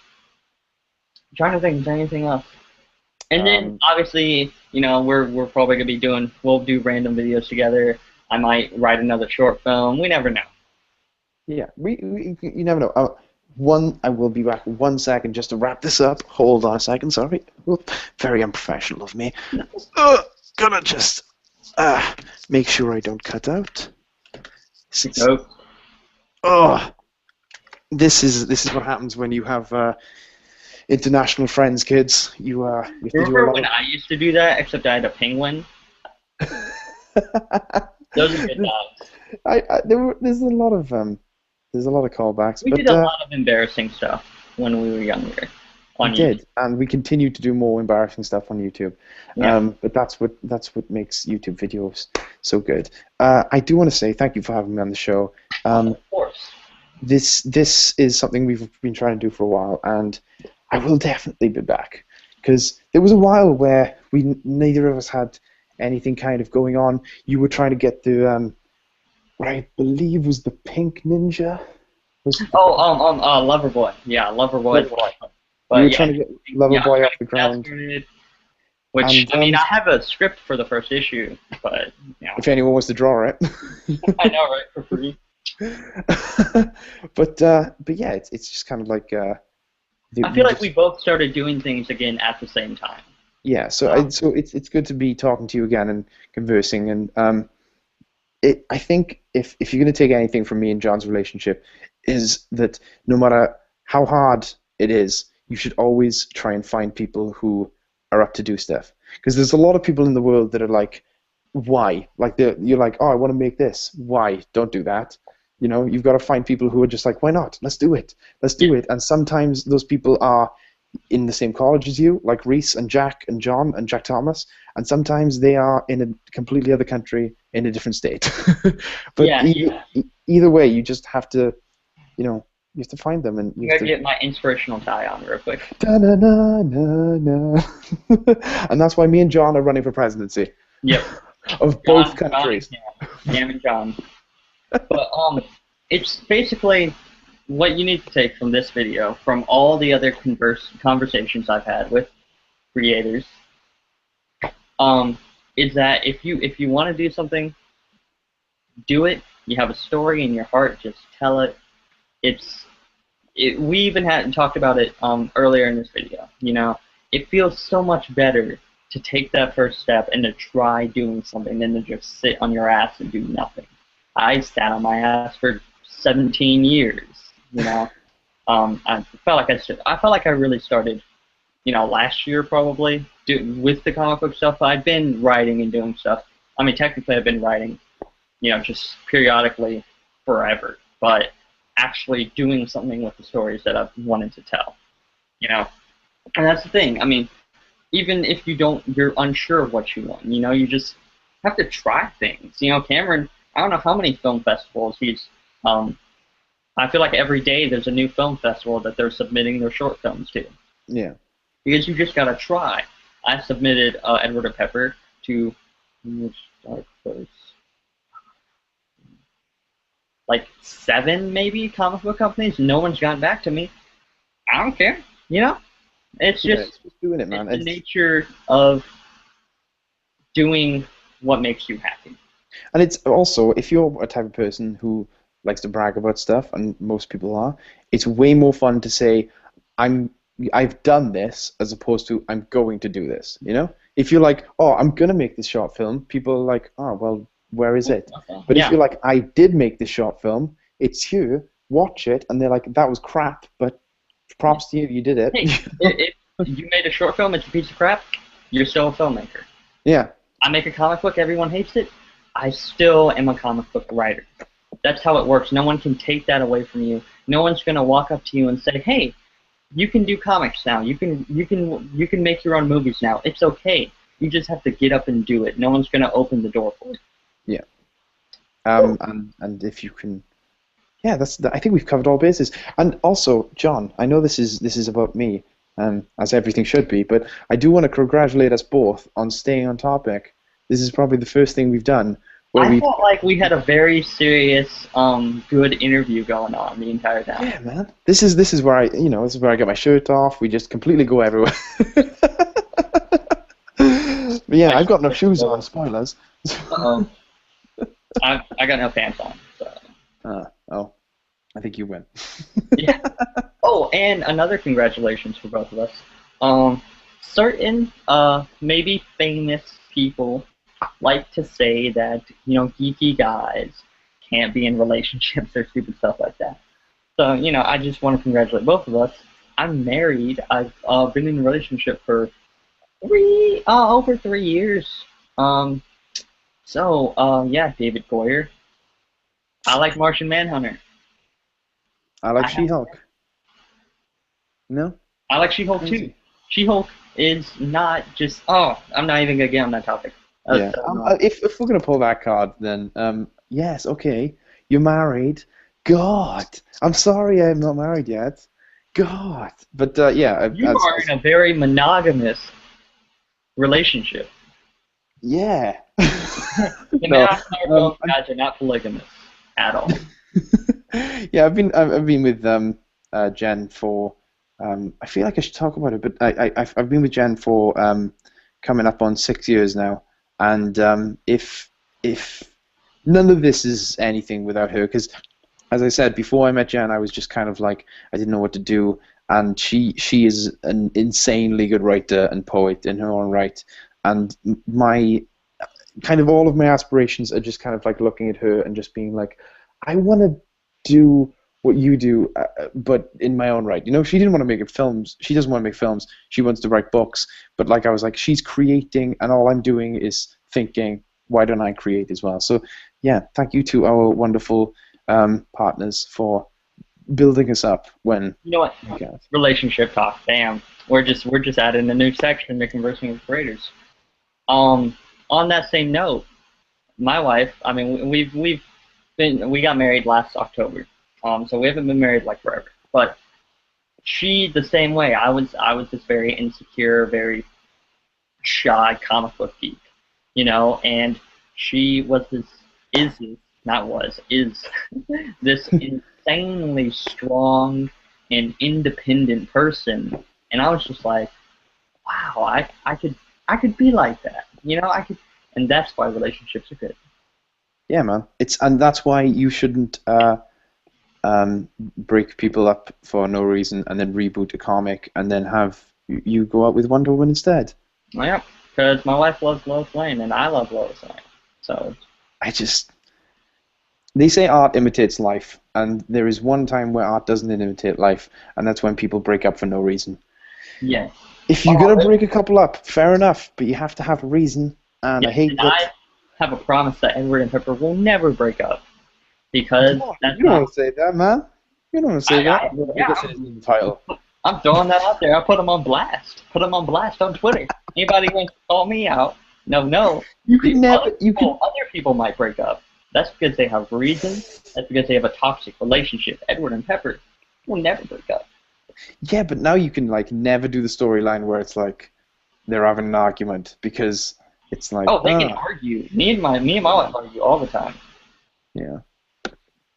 trying to think of anything else. And then, obviously, we're probably going to be we'll do random videos together. I might write another short film. We never know. Yeah, you never know. I will be back 1 second just to wrap this up. Hold on a second, sorry. Very unprofessional of me. Gonna just make sure I don't cut out. Nope. This is what happens when you have international friends, kids. You have to do Remember when I used to do that, except I had a penguin? Those are good times. There's a lot of callbacks. We did a lot of embarrassing stuff when we were younger. We did, and we continue to do more embarrassing stuff on YouTube. Yeah. But that's what makes YouTube videos so good. I do want to say thank you for having me on the show. Of course. This is something we've been trying to do for a while, and I will definitely be back, because there was a while where neither of us had anything kind of going on. You were trying to get the what I believe was the Pink Ninja. Loverboy. Yeah, Loverboy. But you were trying to get Loverboy off the ground. Which, I have a script for the first issue, but, if anyone wants to draw it. I know, right? For free. but yeah, it's just kind of like. I feel like we both started doing things again at the same time. Yeah, so it's good to be talking to you again and conversing, and I think if you're going to take anything from me and John's relationship, is that no matter how hard it is, you should always try and find people who are up to do stuff. Because there's a lot of people in the world that are like, why? Like you're like, oh, I want to make this. Why? Don't do that. You've got to find people who are just like, why not? Let's do it. Let's do it. And sometimes those people are in the same college as you, like Reese and Jack and John and Jack Thomas, and sometimes they are in a completely other country in a different state. But either way, you just have to, you have to find them. And you gotta get my inspirational tie on real quick. Da-na-na-na-na. And that's why me and John are running for presidency. Yep. Of both countries. Cam and John. But it's basically what you need to take from this video, from all the other conversations I've had with creators, is that if you want to do something, do it. You have a story in your heart, just tell it. We even had talked about it earlier in this video. It feels so much better to take that first step and to try doing something than to just sit on your ass and do nothing. I sat on my ass for 17 years. I felt like I really started, last year probably with the comic book stuff. I'd been writing and doing stuff. I mean, technically I've been writing, just periodically forever, but actually doing something with the stories that I've wanted to tell, and that's the thing. I mean, even if you're unsure of what you want, you just have to try things. Cameron, I don't know how many film festivals he's, I feel like every day there's a new film festival that they're submitting their short films to. Yeah. Because you just gotta try. I submitted Edward and Pepper to which dark place? Like 7 maybe comic book companies. No one's gotten back to me. I don't care. You know, it's Yeah, just it's just doing it, man. it's the nature of doing what makes you happy. And it's also, if you're a type of person who likes to brag about stuff, and most people are, it's way more fun to say, I've done this, as opposed to I'm going to do this. You know, if you're like, oh, I'm gonna make this short film, people are like, oh, well, where is it? But if you're like, I did make this short film, it's here, watch it, and they're like, that was crap, but props to you, you did it. Hey, if you made a short film, it's a piece of crap, you're still a filmmaker. Yeah. I make a comic book, everyone hates it, I still am a comic book writer. That's how it works. No one can take that away from you. No one's gonna walk up to you and say, hey, you can do comics now. You can make your own movies now. It's okay. You just have to get up and do it. No one's gonna open the door for you. Yeah. And if you can, yeah, I think we've covered all bases. And also, John, I know this is about me, as everything should be, but I do want to congratulate us both on staying on topic. This is probably the first thing we've done where I felt like we had a very serious, good interview going on the entire time. Yeah, man. This is where I get my shirt off. We just completely go everywhere. But yeah, I've got no shoes on. Spoilers. I got no pants on. So. Oh, I think you win. Yeah. Oh, and another congratulations for both of us. Certain maybe famous people like to say that, geeky guys can't be in relationships or stupid stuff like that. So, I just want to congratulate both of us. I'm married. I've been in a relationship for over 3 years. Yeah, David Goyer. I like Martian Manhunter. I like She-Hulk. No? I like She-Hulk too. She-Hulk is not just... Oh, I'm not even going to get on that topic. Yeah. If we're going to pull that card, then yes, okay. You're married. God. I'm sorry I'm not married yet. God. But, yeah. You are in a very monogamous relationship. Yeah. Guys are not polygamous at all. Yeah, I've been with Jen for I feel like I should talk about it, but I've been with Jen for coming up on 6 years now, and if none of this is anything without her, because as I said before I met Jen, I was just kind of like I didn't know what to do, and she is an insanely good writer and poet in her own right, and my kind of all of my aspirations are just kind of like looking at her and just being like, I want to do what you do, but in my own right. She didn't want to make films. She doesn't want to make films. She wants to write books. But like I was like, she's creating, and all I'm doing is thinking, why don't I create as well? So yeah, thank you to our wonderful partners for building us up. When you know what? Relationship talk. Damn, we're just adding a new section to Conversing with Creators. On that same note, my wife, I mean, we got married last October, so we haven't been married like forever. But she the same way. I was this very insecure, very shy comic book geek, and she was is this insanely strong and independent person, and I was just like, wow, I could be like that. And that's why relationships are good. Yeah, man. And that's why you shouldn't break people up for no reason and then reboot a comic and then have you go out with Wonder Woman instead. Well, yeah, because my wife loves Lois Lane and I love Lois Lane. So they say art imitates life, and there is one time where art doesn't imitate life, and that's when people break up for no reason. Yeah. If you're gonna break a couple up, fair enough, but you have to have a reason. And I hate that. I have a promise that Edward and Pepper will never break up, because you don't want to say that, man. You don't want to say that. I guess it isn't in the title. I'm throwing that out there. I put them on blast. Put them on blast on Twitter. Anybody wants to call me out? No. You can never. Other people might break up. That's because they have reasons. That's because they have a toxic relationship. Edward and Pepper will never break up. Yeah, but now you can like never do the storyline where it's like they're having an argument because it's like, Oh, they can argue. Me and my wife argue all the time. yeah.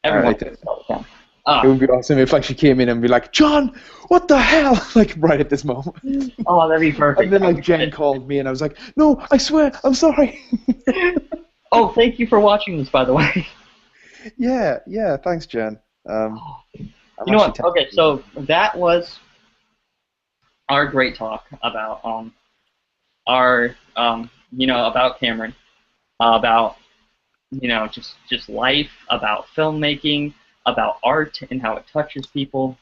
Everyone Alright, argues all the time. it would be awesome if like she came in and be like, John, what the hell? Like right at this moment. Oh, that'd be perfect. And then like Jen called me and I was like, no, I swear, I'm sorry. Oh, thank you for watching this, by the way. Yeah, thanks, Jen. You know what? Okay, so that was our great talk about our about Cameron, about just life, about filmmaking, about art and how it touches people.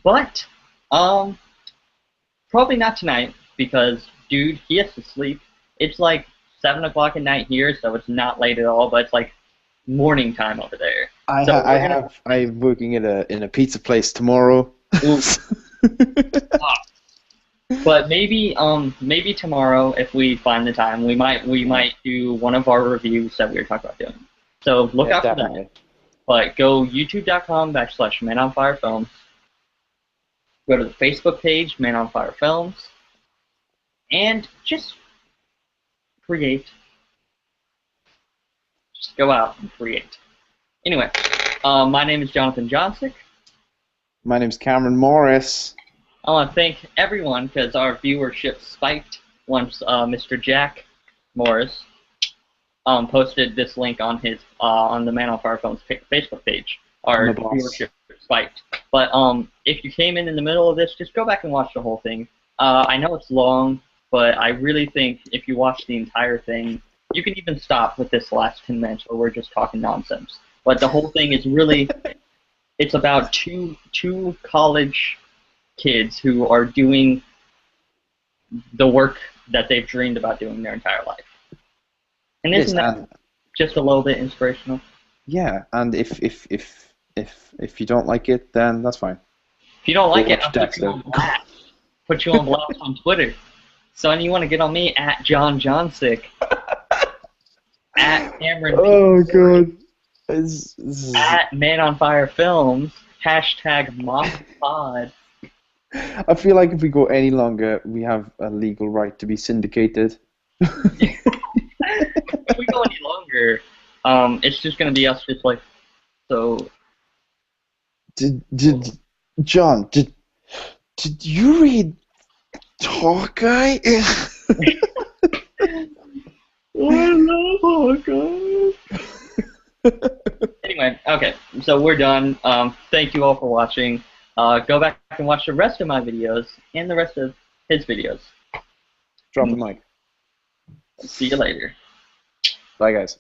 But probably not tonight because dude, he has to sleep. It's like 7 o'clock at night here, so it's not late at all, but it's like morning time over there. I'm working in a pizza place tomorrow. But maybe tomorrow, if we find the time, we might do one of our reviews that we were talking about doing. So look out for that. But go youtube.com/manonfirefilms. Go to the Facebook page, Man on Fire Films, and just create. Just go out and create. Anyway, my name is Jonathan Johnsick. My name's Cameron Morris. I want to thank everyone because our viewership spiked once Mr. Jack Morris posted this link on his on the Man on Fire Films Facebook page. Our viewership spiked. But if you came in the middle of this, just go back and watch the whole thing. I know it's long, but I really think if you watch the entire thing, you can even stop with this last 10 minutes where we're just talking nonsense. But the whole thing is really, it's about two college kids who are doing the work that they've dreamed about doing their entire life. And isn't that just a little bit inspirational? Yeah, and if you don't like it, then that's fine. If you don't like it, I'll put you on blast. Put you on blast on Twitter. So and you want to get on me at John Johnsick, at Cameron. Oh god. At Man on Fire Films. #MockPod. I feel like if we go any longer, we have a legal right to be syndicated. If we go any longer, it's just gonna be us just like so. John, did you read Hawkeye? I love Hawkeye. Anyway, okay, so we're done. Thank you all for watching. Go back and watch the rest of my videos and the rest of his videos. Drop the mic. See you later. Bye, guys.